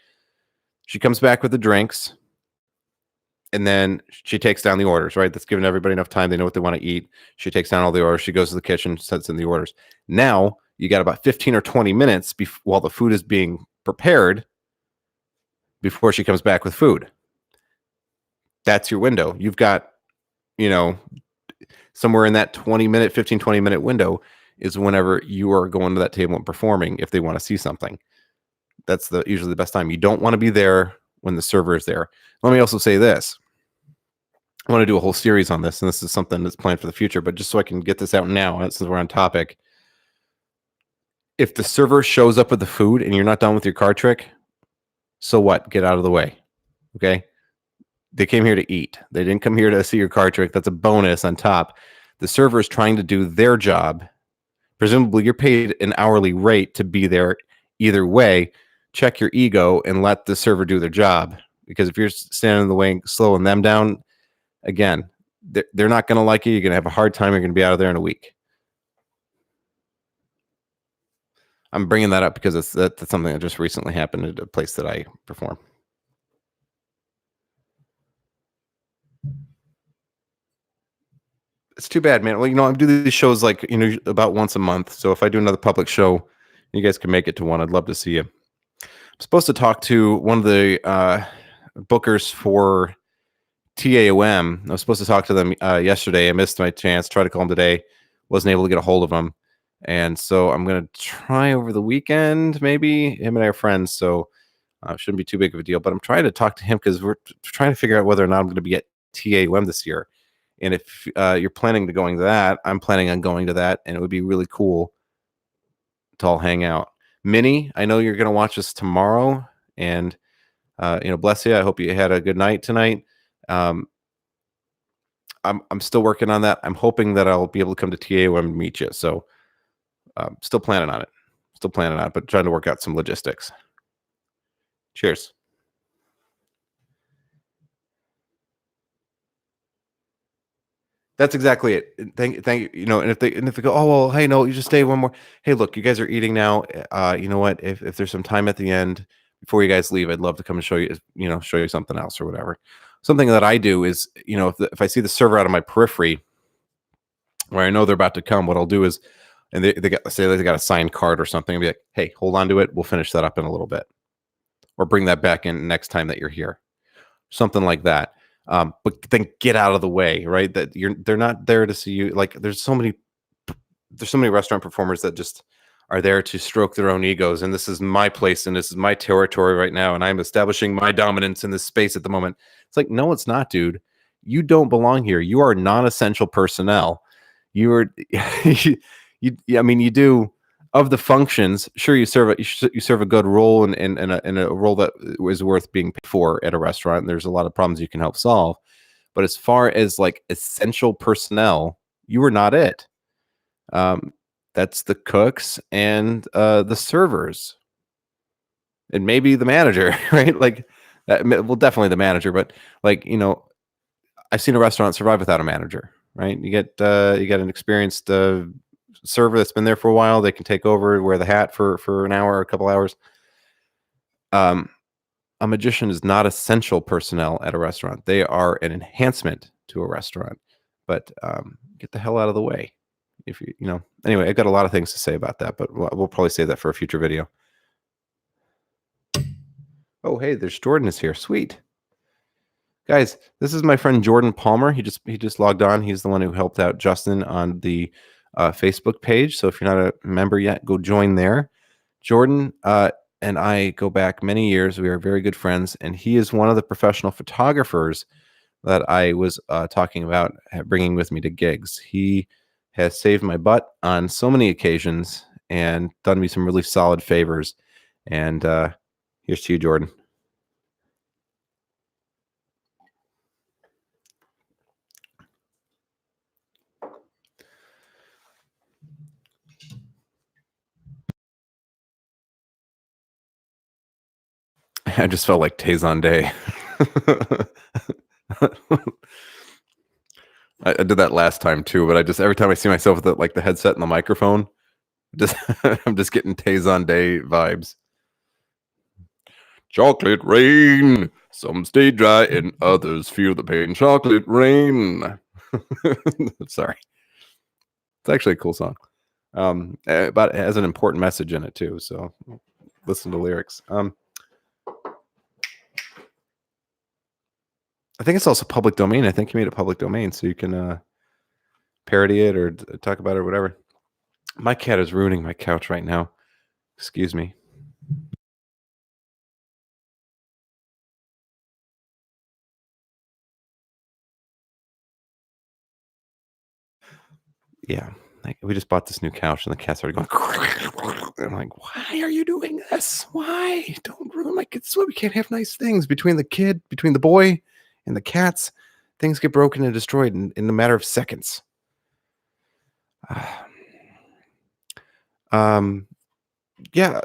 She comes back with the drinks, and then she takes down the orders, right? That's giving everybody enough time. They know what they want to eat. She takes down all the orders. She goes to the kitchen, sets in the orders. Now you got about 15 or 20 minutes while the food is being prepared before she comes back with food. That's your window. You've got, somewhere in that 20 minute window is whenever you are going to that table and performing if they want to see something. That's usually the best time. You don't want to be there when the server is there. Let me also say this. I want to do a whole series on this, and this is something that's planned for the future, but just so I can get this out now, since we're on topic. If the server shows up with the food and you're not done with your card trick, so what? Get out of the way. Okay? They came here to eat. They didn't come here to see your card trick. That's a bonus on top. The server is trying to do their job. Presumably, you're paid an hourly rate to be there either way. Check your ego and let the server do their job. Because if you're standing in the way and slowing them down, again, they're not going to like you. You're going to have a hard time. You're going to be out of there in a week. I'm bringing that up because that's something that just recently happened at a place that I perform. It's too bad, man. Well, I do these shows like, about once a month. So if I do another public show, you guys can make it to one. I'd love to see you. I'm supposed to talk to one of the bookers for TAOM. I was supposed to talk to them yesterday. I missed my chance. Tried to call them today. Wasn't able to get a hold of them. And so I'm going to try over the weekend, maybe. Him and I are friends, so shouldn't be too big of a deal. But I'm trying to talk to him because we're trying to figure out whether or not I'm going to be at TAOM this year. And if you're planning to going to that, I'm planning on going to that, and it would be really cool to all hang out. Minnie, I know you're going to watch us tomorrow, and bless you. I hope you had a good night tonight. Um, I'm still working on that. I'm hoping that I'll be able to come to TA and meet you. So still planning on it. Still planning on it, but trying to work out some logistics. Cheers. That's exactly it. Thank you. You know, and if they go, oh well, hey, no, you just stay one more. Hey, look, you guys are eating now. You know what? If there's some time at the end before you guys leave, I'd love to come and show you, show you something else or whatever. Something that I do is, if I see the server out of my periphery where I know they're about to come, what I'll do is, and they got say they got a signed card or something, and be like, hey, hold on to it. We'll finish that up in a little bit, or bring that back in next time that you're here, something like that. But then get out of the way, right? That they're not there to see you. Like there's so many restaurant performers that just are there to stroke their own egos, and this is my place and this is my territory right now, and I'm establishing my dominance in this space at the moment. It's like, no, it's not, dude. You don't belong here. You are non-essential personnel. You are I mean, you do, of the functions, sure, you serve a good role in a role that is worth being paid for at a restaurant, and there's a lot of problems you can help solve. But as far as like essential personnel, you are not it. That's the cooks and the servers, and maybe the manager, right? Like, well, definitely the manager, but like, I've seen a restaurant survive without a manager, right? You get an experienced server that's been there for a while. They can take over, wear the hat for an hour or a couple hours. A magician is not essential personnel at a restaurant. They are an enhancement to a restaurant, but get the hell out of the way. If anyway, I've got a lot of things to say about that, but we'll probably save that for a future video. Oh, hey, there's Jordan is here. Sweet. Guys, this is my friend Jordan Palmer. He just logged on. He's the one who helped out Justin on the Facebook page. So if you're not a member yet, go join there. Jordan and I go back many years. We are very good friends, and he is one of the professional photographers that I was talking about bringing with me to gigs. He has saved my butt on so many occasions and done me some really solid favors. And here's to you, Jordan. I just felt like Tazon Day. I did that last time too, but I just every time I see myself with the headset and the microphone, just I'm just getting Tazon Day vibes. Chocolate rain. Some stay dry and others feel the pain. Chocolate rain. Sorry. It's actually a cool song. But it has an important message in it too. So listen to lyrics. I think it's also public domain. I think he made it public domain, so you can parody it or talk about it or whatever. My cat is ruining my couch right now. Excuse me. Yeah, like we just bought this new couch, and the cat started going. I'm like, why are you doing this? Why? Don't ruin my kids. We can't have nice things between the boy, and the cats. Things get broken and destroyed in a matter of seconds. Yeah.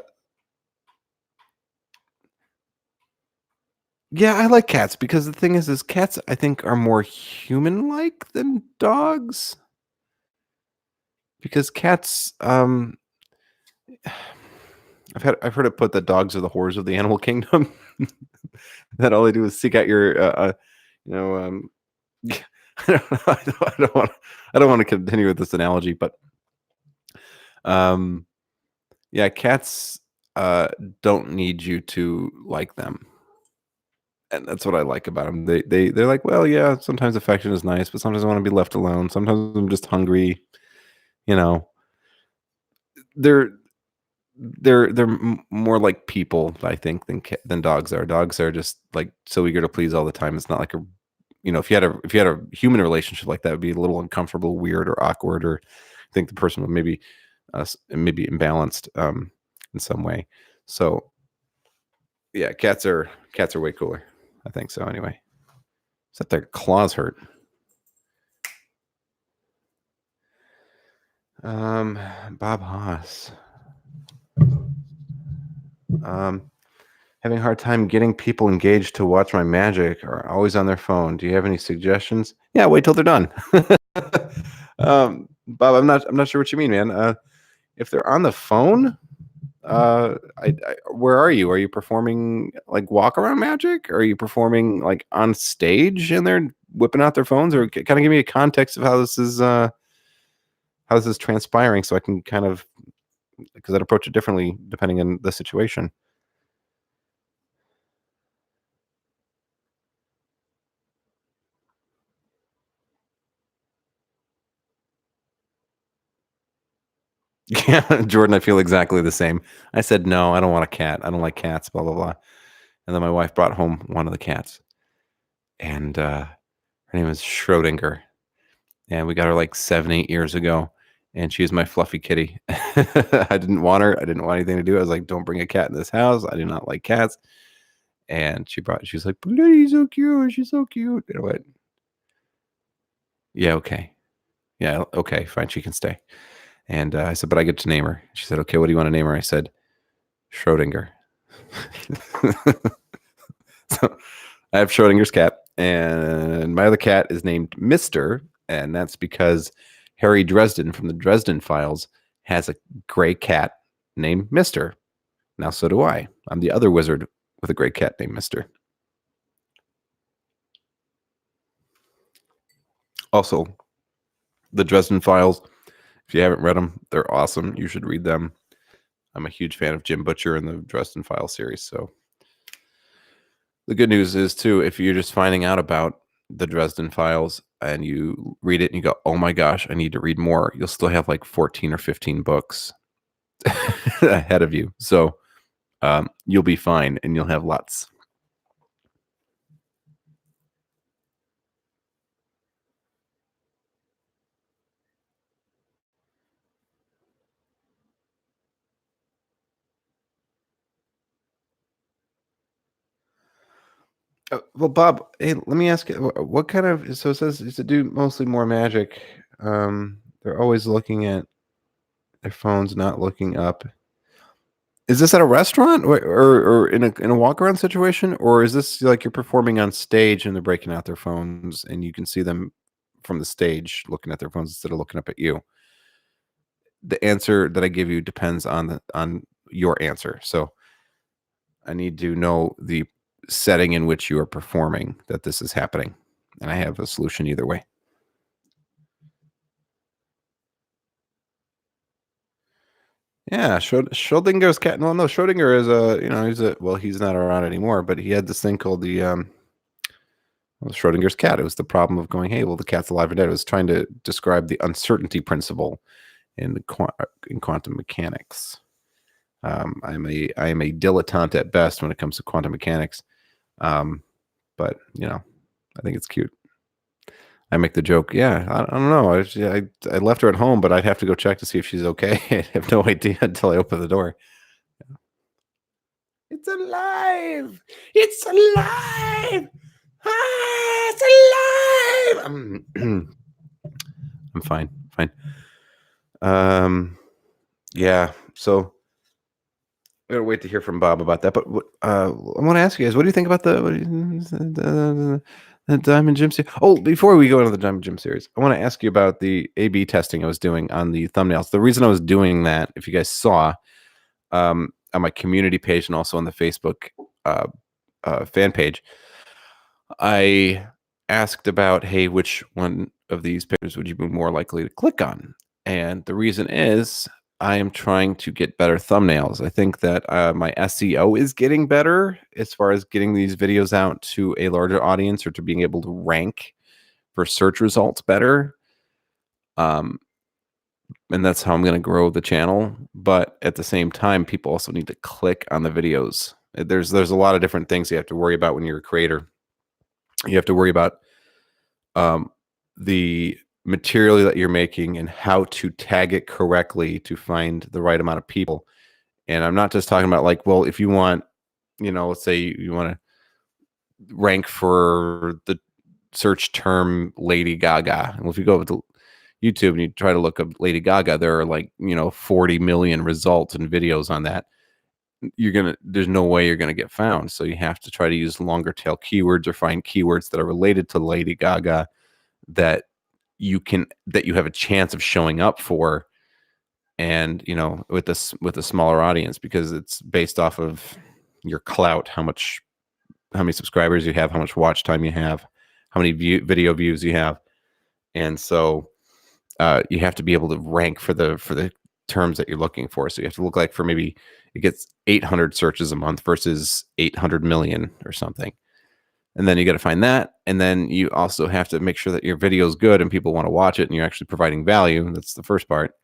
Yeah, I like cats because the thing is cats, I think, are more human-like than dogs. Because cats, I've heard it put that dogs are the whores of the animal kingdom. That all they do is seek out your, you know, I don't know. I don't want to continue with this analogy, but yeah, cats don't need you to like them, and that's what I like about them. They're like, well, yeah, sometimes affection is nice, but sometimes I want to be left alone. Sometimes I'm just hungry. You know, they're more like people, I think, than dogs are. Dogs are just like so eager to please all the time. It's not like if you had a human relationship like that, it would be a little uncomfortable, weird, or awkward, or I think the person would maybe imbalanced in some way. So yeah, cats are way cooler. I think so anyway. Is that their claws hurt? Bob Haas. Having a hard time getting people engaged to watch my magic or always on their phone. Do you have any suggestions? Yeah, wait till they're done. Bob, I'm not sure what you mean, man. If they're on the phone, where are you? Are you performing like walk around magic? Are you performing like on stage and they're whipping out their phones? Or kind of give me a context of how this is transpiring, so I can kind of, because I'd approach it differently depending on the situation. Yeah, Jordan, I feel exactly the same. I said, no, I don't want a cat. I don't like cats, blah, blah, blah. And then my wife brought home one of the cats. And her name is Schrodinger. And we got her like 7, 8 years ago. And she was my fluffy kitty. I didn't want her. I didn't want anything to do. I was like, don't bring a cat in this house. I do not like cats. And she was like, but she's so cute. She's so cute. And I went, yeah, okay. Yeah, okay, fine. She can stay. And I said, but I get to name her. She said, okay, what do you want to name her? I said, Schrodinger. So I have Schrodinger's cat, and my other cat is named Mr., and that's because Harry Dresden from the Dresden Files has a gray cat named Mr. Now, so do I. I'm the other wizard with a gray cat named Mr. Also, the Dresden Files, if you haven't read them, they're awesome. You should read them. I'm a huge fan of Jim Butcher and the Dresden Files series. So the good news is, too, if you're just finding out about the Dresden Files and you read it and you go, oh my gosh, I need to read more, you'll still have like 14 or 15 books ahead of you. So you'll be fine and you'll have lots. Well, Bob, hey, let me ask you, what kind of, so it says it's to do mostly more magic. They're always looking at their phones, not looking up. Is this at a restaurant or in a walk around situation, or is this like you're performing on stage and they're breaking out their phones and you can see them from the stage looking at their phones instead of looking up at you? The answer that I give you depends on your answer. So I need to know the setting in which you are performing that this is happening, and I have a solution either way. Yeah, Schrodinger's cat. No, Schrodinger is he's not around anymore, but he had this thing called the Schrodinger's cat. It was the problem of going, hey, well, the cat's alive or dead. It was trying to describe the uncertainty principle in quantum mechanics. I am a dilettante at best when it comes to quantum mechanics, but I think it's cute. I make the joke, yeah, I don't know. I left her at home, but I'd have to go check to see if she's okay. I have no idea until I open the door. It's alive! It's alive! Ah, it's alive! I'm fine. Yeah. So I'm gonna wait to hear from Bob about that. But I want to ask you guys, what do you think about the Diamond Gym series? Oh, before we go into the Diamond Gym series, I want to ask you about the A/B testing I was doing on the thumbnails. The reason I was doing that, if you guys saw, on my community page and also on the Facebook fan page, I asked about, hey, which one of these pictures would you be more likely to click on? And the reason is I am trying to get better thumbnails. I think that my SEO is getting better as far as getting these videos out to a larger audience or to being able to rank for search results better. And that's how I'm going to grow the channel. But at the same time, people also need to click on the videos. There's a lot of different things you have to worry about when you're a creator. You have to worry about the material that you're making and how to tag it correctly to find the right amount of people. And I'm not just talking about like, well, if you want, let's say you want to rank for the search term Lady Gaga. And if you go to YouTube and you try to look up Lady Gaga, there are like, 40 million results and videos on that. There's no way you're gonna get found. So you have to try to use longer tail keywords or find keywords that are related to Lady Gaga that you have a chance of showing up for, and with a smaller audience, because it's based off of your clout, how many subscribers you have, how much watch time you have, how many video views you have. And so you have to be able to rank for the terms that you're looking for. So you have to look like, for maybe it gets 800 searches a month versus 800 million or something. And then you got to find that. And then you also have to make sure that your video is good and people want to watch it and you're actually providing value. That's the first part.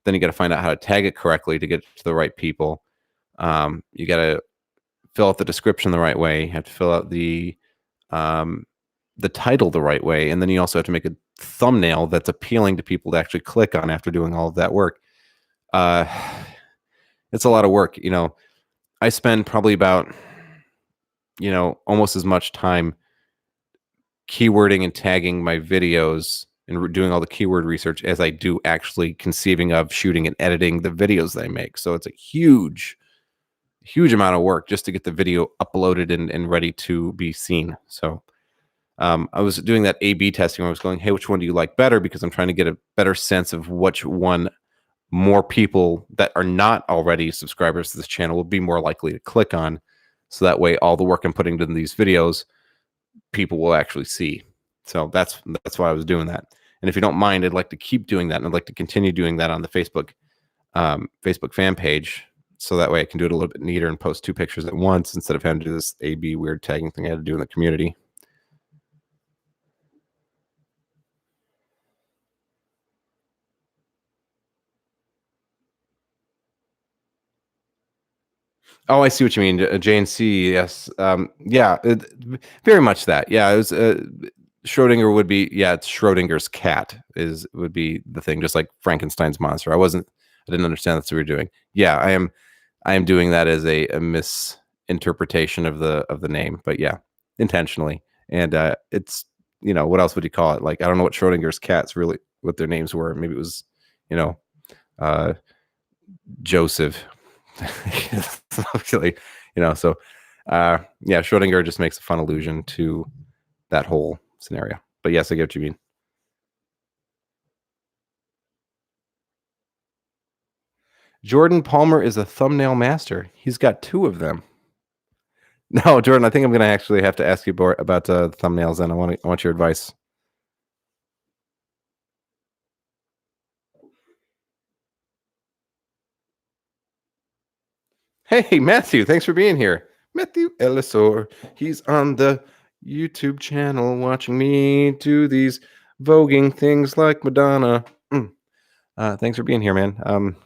Then you got to find out how to tag it correctly to get to the right people. You got to fill out the description the right way. You have to fill out the title the right way. And then you also have to make a thumbnail that's appealing to people to actually click on after doing all of that work. It's a lot of work. I spend probably about, almost as much time keywording and tagging my videos and doing all the keyword research as I do actually conceiving of, shooting, and editing the videos that I make. So it's a huge amount of work just to get the video uploaded and ready to be seen. So I was doing that A/B testing where I was going, hey, which one do you like better? Because I'm trying to get a better sense of which one more people that are not already subscribers to this channel will be more likely to click on. So that way, all the work I'm putting into these videos, people will actually see. So that's why I was doing that. And if you don't mind, I'd like to keep doing that, and I'd like to continue doing that on the Facebook fan page. So that way I can do it a little bit neater and post 2 pictures at once instead of having to do this A/B weird tagging thing I had to do in the community. Oh, I see what you mean. JNC, yes. Yeah, very much that. Yeah, it was Schrodinger would be, it's Schrodinger's cat would be the thing, just like Frankenstein's monster. I didn't understand that's what we were doing. Yeah, I am doing that as a misinterpretation of the name, but yeah, intentionally. And it's, what else would you call it? Like, I don't know what Schrodinger's cats really, what their names were. Maybe it was, Joseph. Actually, so yeah, Schrodinger just makes a fun allusion to that whole scenario. But yes, I get what you mean. Jordan Palmer is a thumbnail master. He's got 2 of them. No, Jordan, I think I'm going to actually have to ask you about thumbnails, and I want your advice. Hey, Matthew, thanks for being here. Matthew Ellisor. He's on the YouTube channel watching me do these voguing things like Madonna. Thanks for being here, man.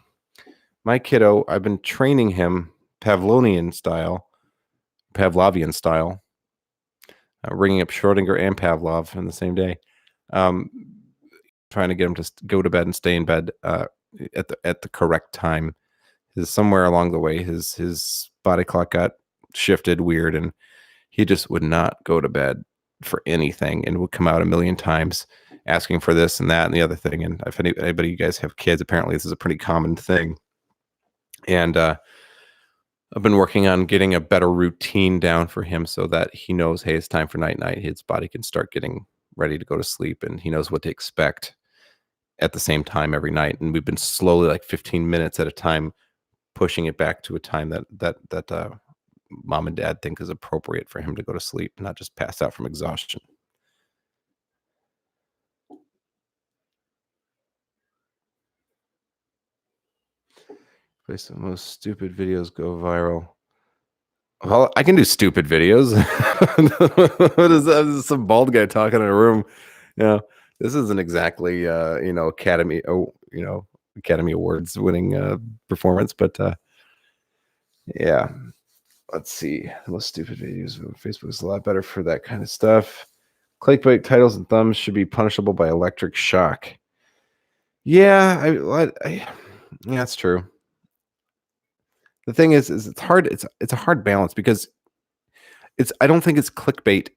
My kiddo, I've been training him Pavlovian style, ringing up Schrodinger and Pavlov in the same day. Trying to get him to go to bed and stay in bed at the correct time. Somewhere along the way, his body clock got shifted weird, and he just would not go to bed for anything, and would come out a million times asking for this and that and the other thing. And if anybody you guys have kids, apparently this is a pretty common thing. And I've been working on getting a better routine down for him so that he knows, hey, it's time for night. His body can start getting ready to go to sleep, and he knows what to expect at the same time every night. And we've been slowly, like 15 minutes at a time, pushing it back to a time that mom and dad think is appropriate for him to go to sleep, not just pass out from exhaustion. Place the most stupid videos go viral. Well, I can do stupid videos. What is that? This is some bald guy talking in a room. This isn't exactly Academy Awards winning performance, but yeah. Let's see. The most stupid videos. Facebook is a lot better for that kind of stuff. Clickbait titles and thumbs should be punishable by electric shock. Yeah, yeah, that's true. The thing is it's hard. It's a hard balance, because I don't think it's clickbait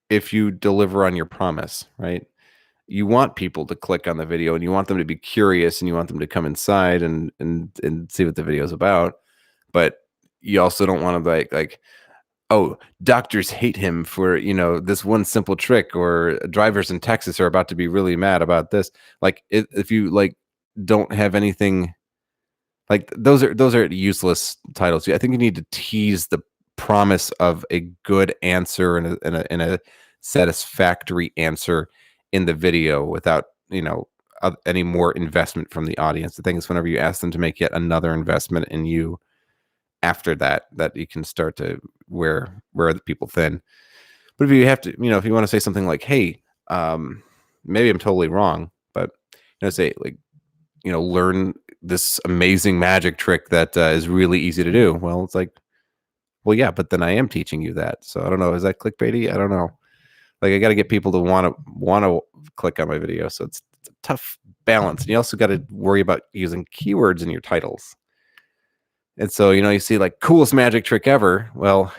if you deliver on your promise, right? You want people to click on the video, and you want them to be curious, and you want them to come inside and see what the video is about. But you also don't want to like, oh, doctors hate him for, this one simple trick, or drivers in Texas are about to be really mad about this. Like, if you like don't have anything, like, those are useless titles. I think you need to tease the promise of a good answer and a satisfactory answer in the video without, any more investment from the audience. The thing is, whenever you ask them to make yet another investment in you after that you can start to wear the people thin. But if you have to, if you want to say something like, hey, maybe I'm totally wrong, but say like, learn this amazing magic trick that is really easy to do. Well, it's like, well, yeah, but then I am teaching you that. So I don't know. Is that clickbaity? I don't know. Like, I got to get people to want to click on my video. So it's a tough balance. And you also got to worry about using keywords in your titles. And so, you see like coolest magic trick ever. Well,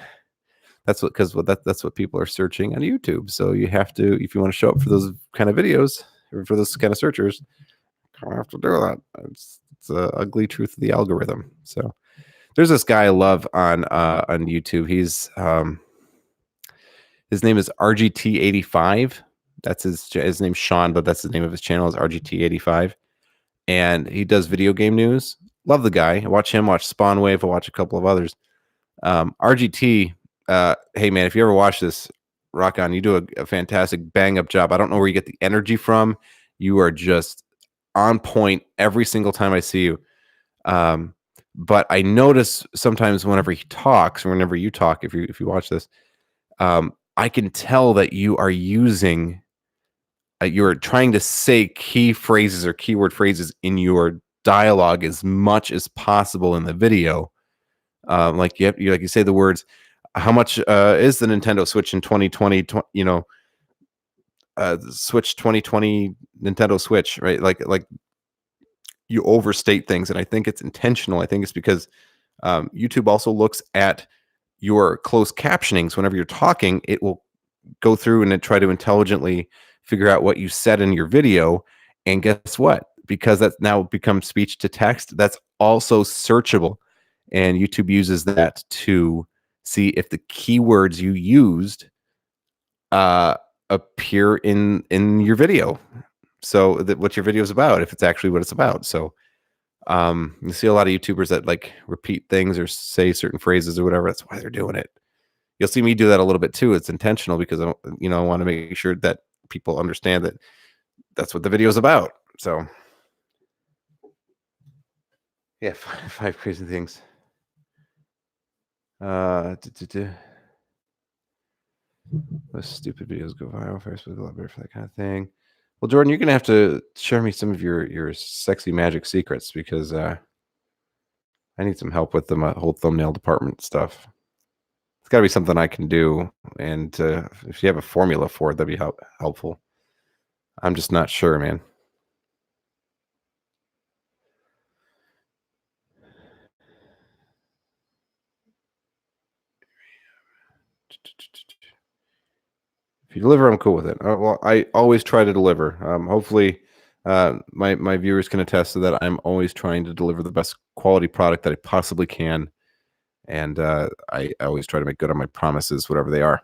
that's what people are searching on YouTube. So you have to, if you want to show up for those kind of videos or for those kind of searchers, you have to do that. It's the ugly truth of the algorithm. So there's this guy I love on YouTube. His name is RGT85. That's his name's Sean, but that's the name of his channel is RGT85. And he does video game news. Love the guy. I watch him, watch Spawn Wave. I watch a couple of others. RGT, hey man, if you ever watch this, rock on. You do a fantastic bang up job. I don't know where you get the energy from. You are just on point every single time I see you. But I notice sometimes whenever he talks, or whenever you talk, if you watch this, I can tell that you are using, you're trying to say key phrases or keyword phrases in your dialogue as much as possible in the video. Like you say the words, how much is the Nintendo Switch in 2020, Switch 2020 Nintendo Switch, right? Like you overstate things, and I think it's intentional. I think it's because YouTube also looks at your closed captionings. Whenever you're talking, it will go through and try to intelligently figure out what you said in your video. And guess what? Because that now becomes speech to text, that's also searchable. And YouTube uses that to see if the keywords you used appear in your video. So that what your video is about, if it's actually what it's about. So you see a lot of YouTubers that like repeat things or say certain phrases or whatever. That's why they're doing it. You'll see me do that a little bit too. It's intentional because I want to make sure that people understand that that's what the video is about. So yeah, five crazy things. What stupid videos go viral? Facebook, a lot better for that kind of thing. Well, Jordan, you're gonna have to share me some of your sexy magic secrets, because I need some help with the whole thumbnail department stuff. It's got to be something I can do, and if you have a formula for it, that'd be helpful. I'm just not sure, man. If you deliver, I'm cool with it. Well, I always try to deliver. Hopefully, my viewers can attest to that. I'm always trying to deliver the best quality product that I possibly can, and I always try to make good on my promises, whatever they are.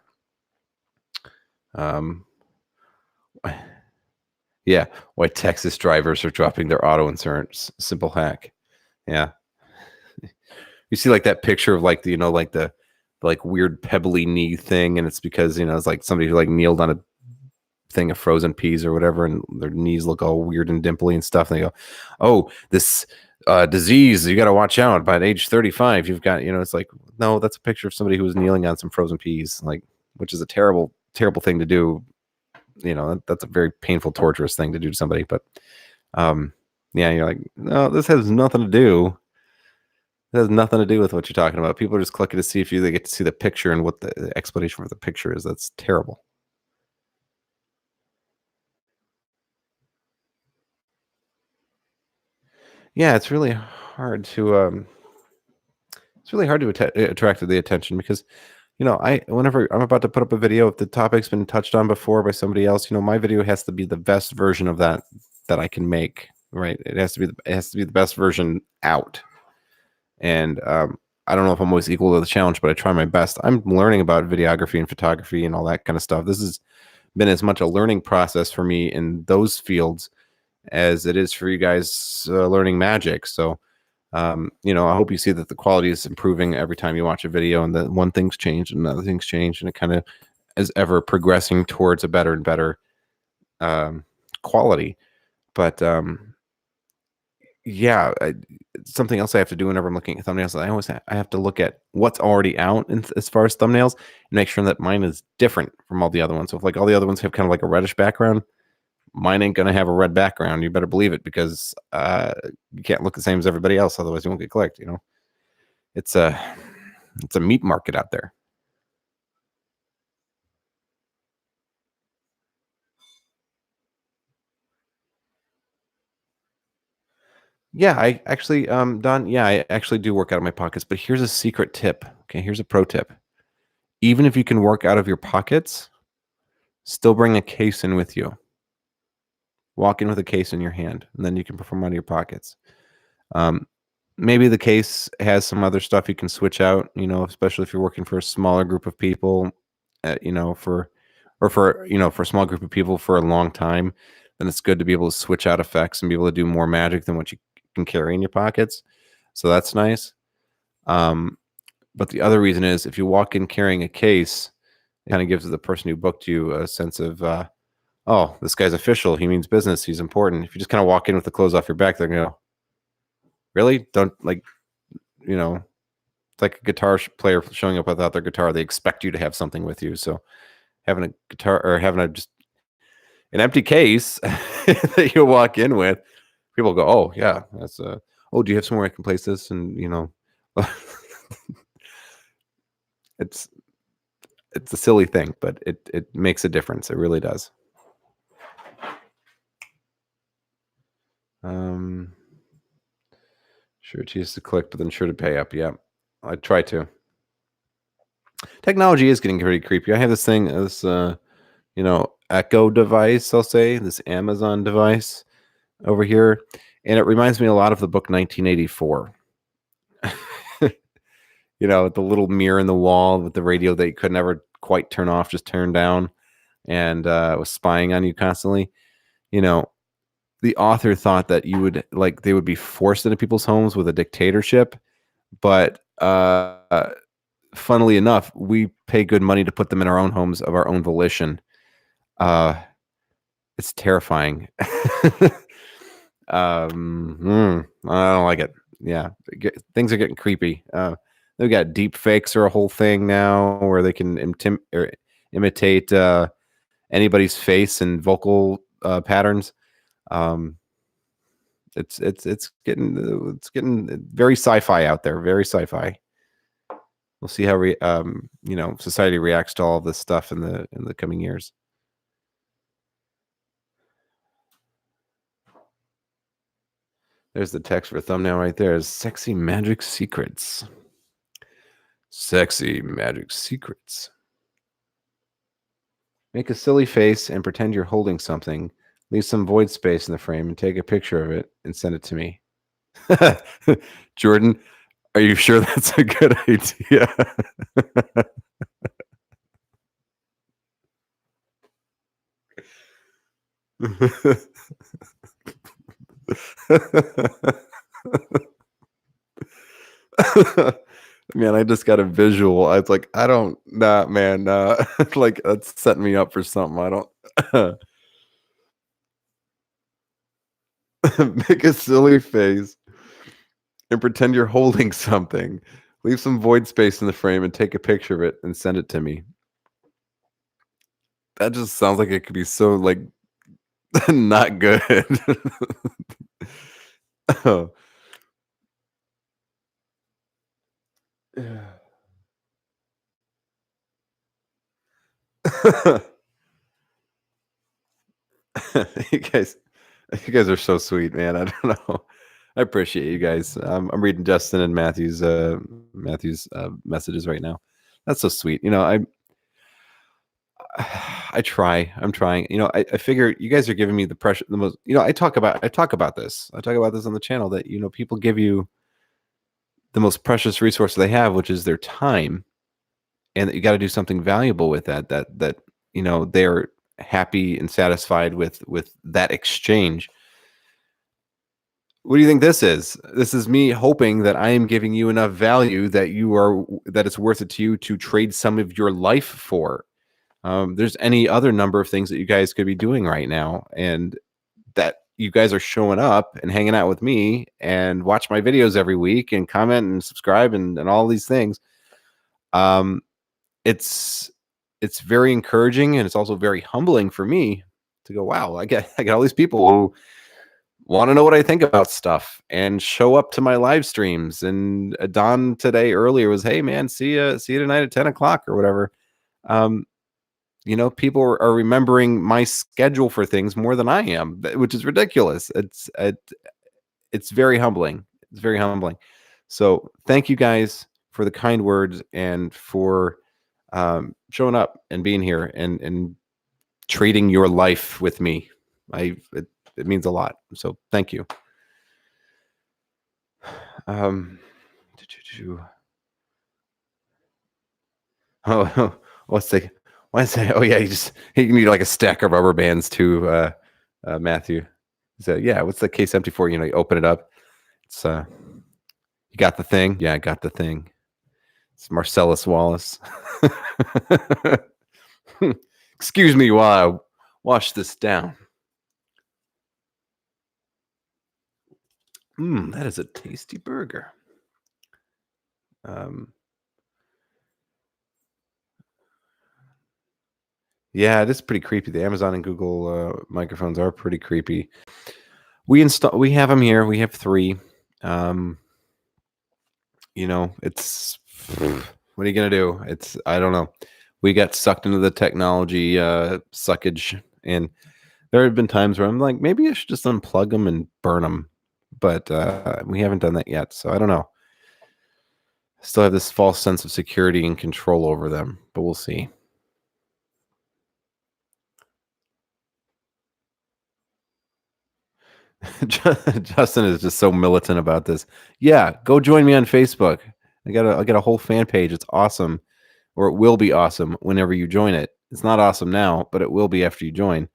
Yeah, why Texas drivers are dropping their auto insurance. Simple hack. Yeah, you see like that picture of like the like weird pebbly knee thing, and it's because it's like somebody who like kneeled on a thing of frozen peas or whatever, and their knees look all weird and dimply and stuff, and they go, oh, this disease, you got to watch out. By age 35 you've got, it's like, no, that's a picture of somebody who was kneeling on some frozen peas, like, which is a terrible thing to do. That's a very painful, torturous thing to do to somebody. But yeah, you're like, no, this has nothing to do. It has nothing to do with what you're talking about. People are just clicking to see if they get to see the picture and what the explanation for the picture is. That's terrible. Yeah, it's really hard to attract the attention, because whenever I'm about to put up a video, if the topic's been touched on before by somebody else, my video has to be the best version of that I can make, right? It has to be the best version out. And I don't know if I'm always equal to the challenge, but I try my best. I'm learning about videography and photography and all that kind of stuff. This has been as much a learning process for me in those fields as it is for you guys learning magic. So, I hope you see that the quality is improving every time you watch a video, and that one thing's changed and another thing's changed, and it kind of is ever progressing towards a better and better quality. But yeah, something else I have to do whenever I'm looking at thumbnails, I have to look at what's already out as far as thumbnails and make sure that mine is different from all the other ones. So if like all the other ones have kind of like a reddish background, mine ain't gonna have a red background. You better believe it, because you can't look the same as everybody else, otherwise you won't get clicked. It's a meat market out there. Yeah, I actually, Don, yeah, I actually do work out of my pockets, but here's a secret tip. Okay, here's a pro tip. Even if you can work out of your pockets, still bring a case in with you. Walk in with a case in your hand, and then you can perform out of your pockets. Maybe the case has some other stuff you can switch out, especially if you're working for a smaller group of people, for a small group of people for a long time, then it's good to be able to switch out effects and be able to do more magic than what you can carry in your pockets. So that's nice. But the other reason is if you walk in carrying a case, it kind of gives the person who booked you a sense of, oh, this guy's official. He means business. He's important. If you just kind of walk in with the clothes off your back, they're going to go, really? Don't it's like a guitar player showing up without their guitar. They expect you to have something with you. So having a guitar or having just an empty case that you walk in with, people go, oh yeah, that's oh, do you have somewhere I can place this? And it's a silly thing, but it makes a difference. It really does. Sure to use to click, but then sure to pay up. Yeah, I try to. Technology is getting pretty creepy. I have this thing, this Echo device, I'll say, this Amazon device over here, and it reminds me a lot of the book 1984. With the little mirror in the wall with the radio that you could never quite turn off, just turn down, and it was spying on you constantly. The author thought that they would be forced into people's homes with a dictatorship, but funnily enough, we pay good money to put them in our own homes of our own volition. It's terrifying. I don't like it. Yeah, things are getting creepy. They've got deep fakes or a whole thing now where they can imitate anybody's face and vocal patterns. It's getting very sci-fi out there. Very sci-fi. We'll see how society reacts to all of this stuff in the coming years. There's the text for thumbnail right there. Is sexy magic secrets. Sexy magic secrets. Make a silly face and pretend you're holding something. Leave some void space in the frame and take a picture of it and send it to me. Jordan, are you sure that's a good idea? Man, I just got a visual. I was like, I don't, nah, man, nah. Like, that's setting me up for something. I don't. Make a silly face and pretend you're holding something. Leave some void space in the frame and take a picture of it and send it to me. That just sounds like it could be so, like, not good. Oh. you guys you guys are so sweet, man. I don't know. I appreciate you guys. I'm reading Justin and Matthew's messages right now. That's so sweet. I try. I'm trying. I figure you guys are giving me the pressure the most. I talk about this. I talk about this on the channel that people give you the most precious resource they have, which is their time, and that you got to do something valuable with that they're happy and satisfied with that exchange. What do you think this is? This is me hoping that I am giving you enough value that it's worth it to you to trade some of your life for. There's any other number of things that you guys could be doing right now, and that you guys are showing up and hanging out with me and watch my videos every week and comment and subscribe and all these things. Um, it's very encouraging, and it's also very humbling for me to go, wow, I got all these people who want to know what I think about stuff and show up to my live streams. And Don today earlier was, hey man, see you tonight at 10 o'clock or whatever. People are remembering my schedule for things more than I am, which is ridiculous. It's very humbling. It's very humbling. So thank you guys for the kind words and for showing up and being here and trading your life with me. It means a lot. So thank you. What's the why say? Oh yeah, you need like a stack of rubber bands too, Matthew. So yeah, what's the case empty for? You open it up. It's you got the thing. Yeah, I got the thing. It's Marcellus Wallace. Excuse me while I wash this down. That is a tasty burger. Yeah, it is pretty creepy. The Amazon and Google microphones are pretty creepy. We have them here. We have 3. It's what are you gonna do? I don't know. We got sucked into the technology suckage, and there have been times where I'm like, maybe I should just unplug them and burn them, but we haven't done that yet. So I don't know. I still have this false sense of security and control over them, but we'll see. Justin is just so militant about this. Yeah, go join me on Facebook. I got a whole fan page. It's awesome, or it will be awesome whenever you join it. It's not awesome now, but it will be after you join.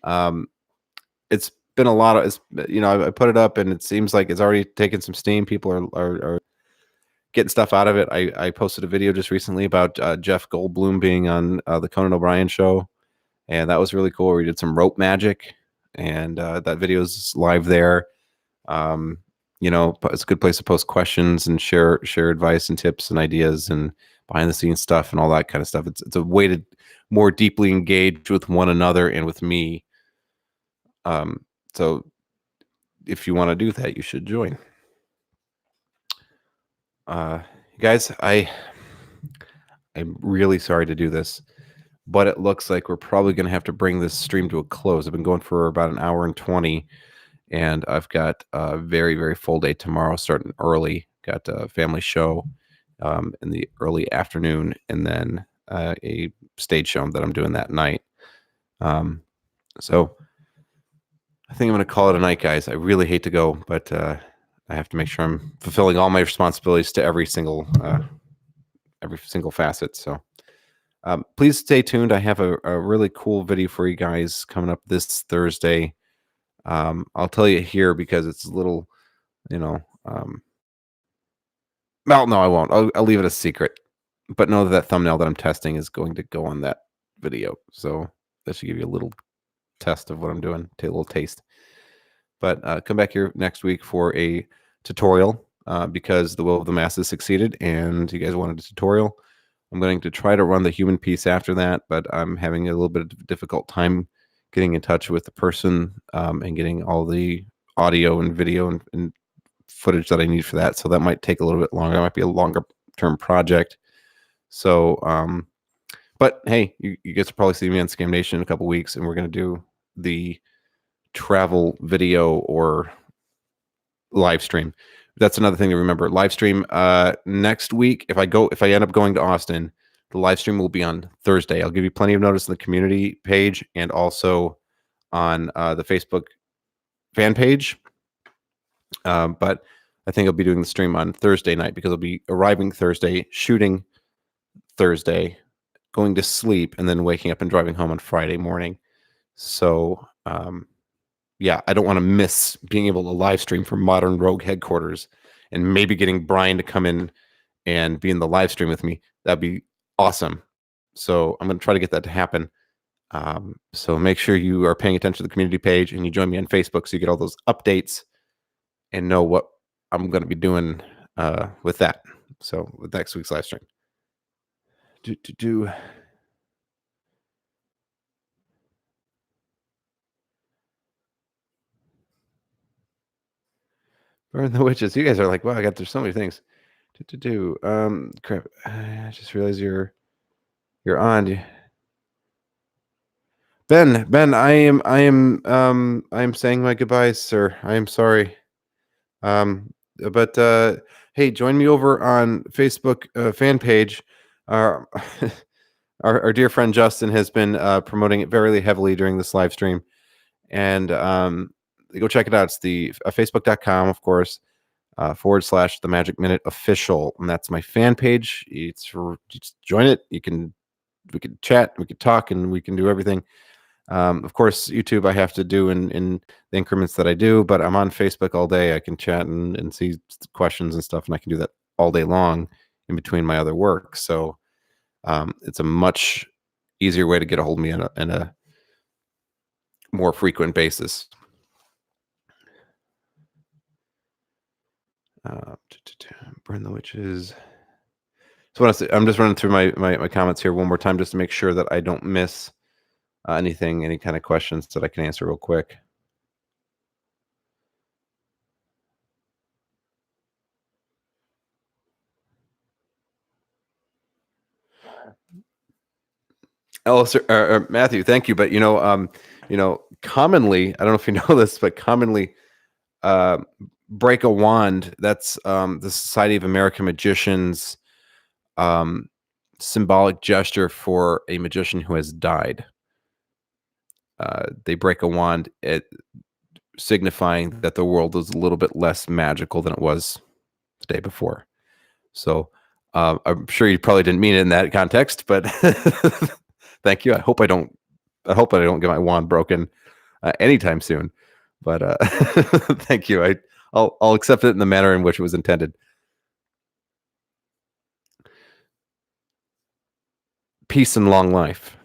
It's been a lot of, I put it up and it seems like it's already taken some steam. People are getting stuff out of it. I posted a video just recently about Jeff Goldblum being on the Conan O'Brien show, and that was really cool. We did some rope magic, and that video's live there. It's a good place to post questions and share advice and tips and ideas and behind the scenes stuff and all that kind of stuff. It's a way to more deeply engage with one another and with me. So if you want to do that, you should join. Guys, I'm really sorry to do this, but it looks like we're probably going to have to bring this stream to a close. I've been going for about an hour and 20, and I've got a very, very full day tomorrow, starting early. Got a family show in the early afternoon, and then a stage show that I'm doing that night. So I think I'm going to call it a night, guys. I really hate to go, but I have to make sure I'm fulfilling all my responsibilities to every single facet. So please stay tuned. I have a really cool video for you guys coming up this Thursday. I'll tell you here because it's a little, well, no, I won't. I'll leave it a secret. But know that thumbnail that I'm testing is going to go on that video. So that should give you a little test of what I'm doing, take a little taste. But come back here next week for a tutorial because the will of the masses succeeded and you guys wanted a tutorial. I'm going to try to run the human piece after that, but I'm having a little bit of a difficult time getting in touch with the person and getting all the audio and video and footage that I need for that. So that might take a little bit longer. It might be a longer term project. So, but hey, you guys will probably see me on Scam Nation in a couple weeks, and we're going to do the travel video or live stream. that's another thing to remember. Live stream next week. If I end up going to Austin, the live stream will be on Thursday. I'll give you plenty of notice on the community page and also on the Facebook fan page. But I think I'll be doing the stream on Thursday night because I'll be arriving Thursday, shooting Thursday, going to sleep, and then waking up and driving home on Friday morning. So, yeah, I don't want to miss being able to live stream from Modern Rogue headquarters and maybe getting Brian to come in and be in the live stream with me. That'd be awesome. So I'm going to try to get that to happen. So make sure you are paying attention to the community page and you join me on Facebook so you get all those updates and know what I'm going to be doing with that. So with next week's live stream. Burn the witches. You guys are like, wow, there's so many things. Crap. I just realized you're on. Ben, I am saying my goodbyes, sir. I am sorry. But hey, join me over on Facebook fan page. Our dear friend Justin has been promoting it very heavily during this live stream, and go check it out. It's the facebook.com, of course, / the Magic Minute official, and that's my fan page. Just join it. We can chat, we can talk, and we can do everything. Of course, YouTube I have to do in the increments that I do, but I'm on Facebook all day. I can chat and see questions and stuff, and I can do that all day long in between my other work. So it's a much easier way to get a hold of me in a more frequent basis. Burn the witches. So I'm just running through my comments here one more time just to make sure that I don't miss any kind of questions that I can answer real quick. Alistair, or Matthew, thank you. But commonly, I don't know if you know this, but commonly, break a wand. That's the Society of American Magicians symbolic gesture for a magician who has died. They break a wand, signifying that the world is a little bit less magical than it was the day before. So I'm sure you probably didn't mean it in that context, but thank you. I hope I don't get my wand broken anytime soon. But thank you. I'll accept it in the manner in which it was intended. Peace and long life.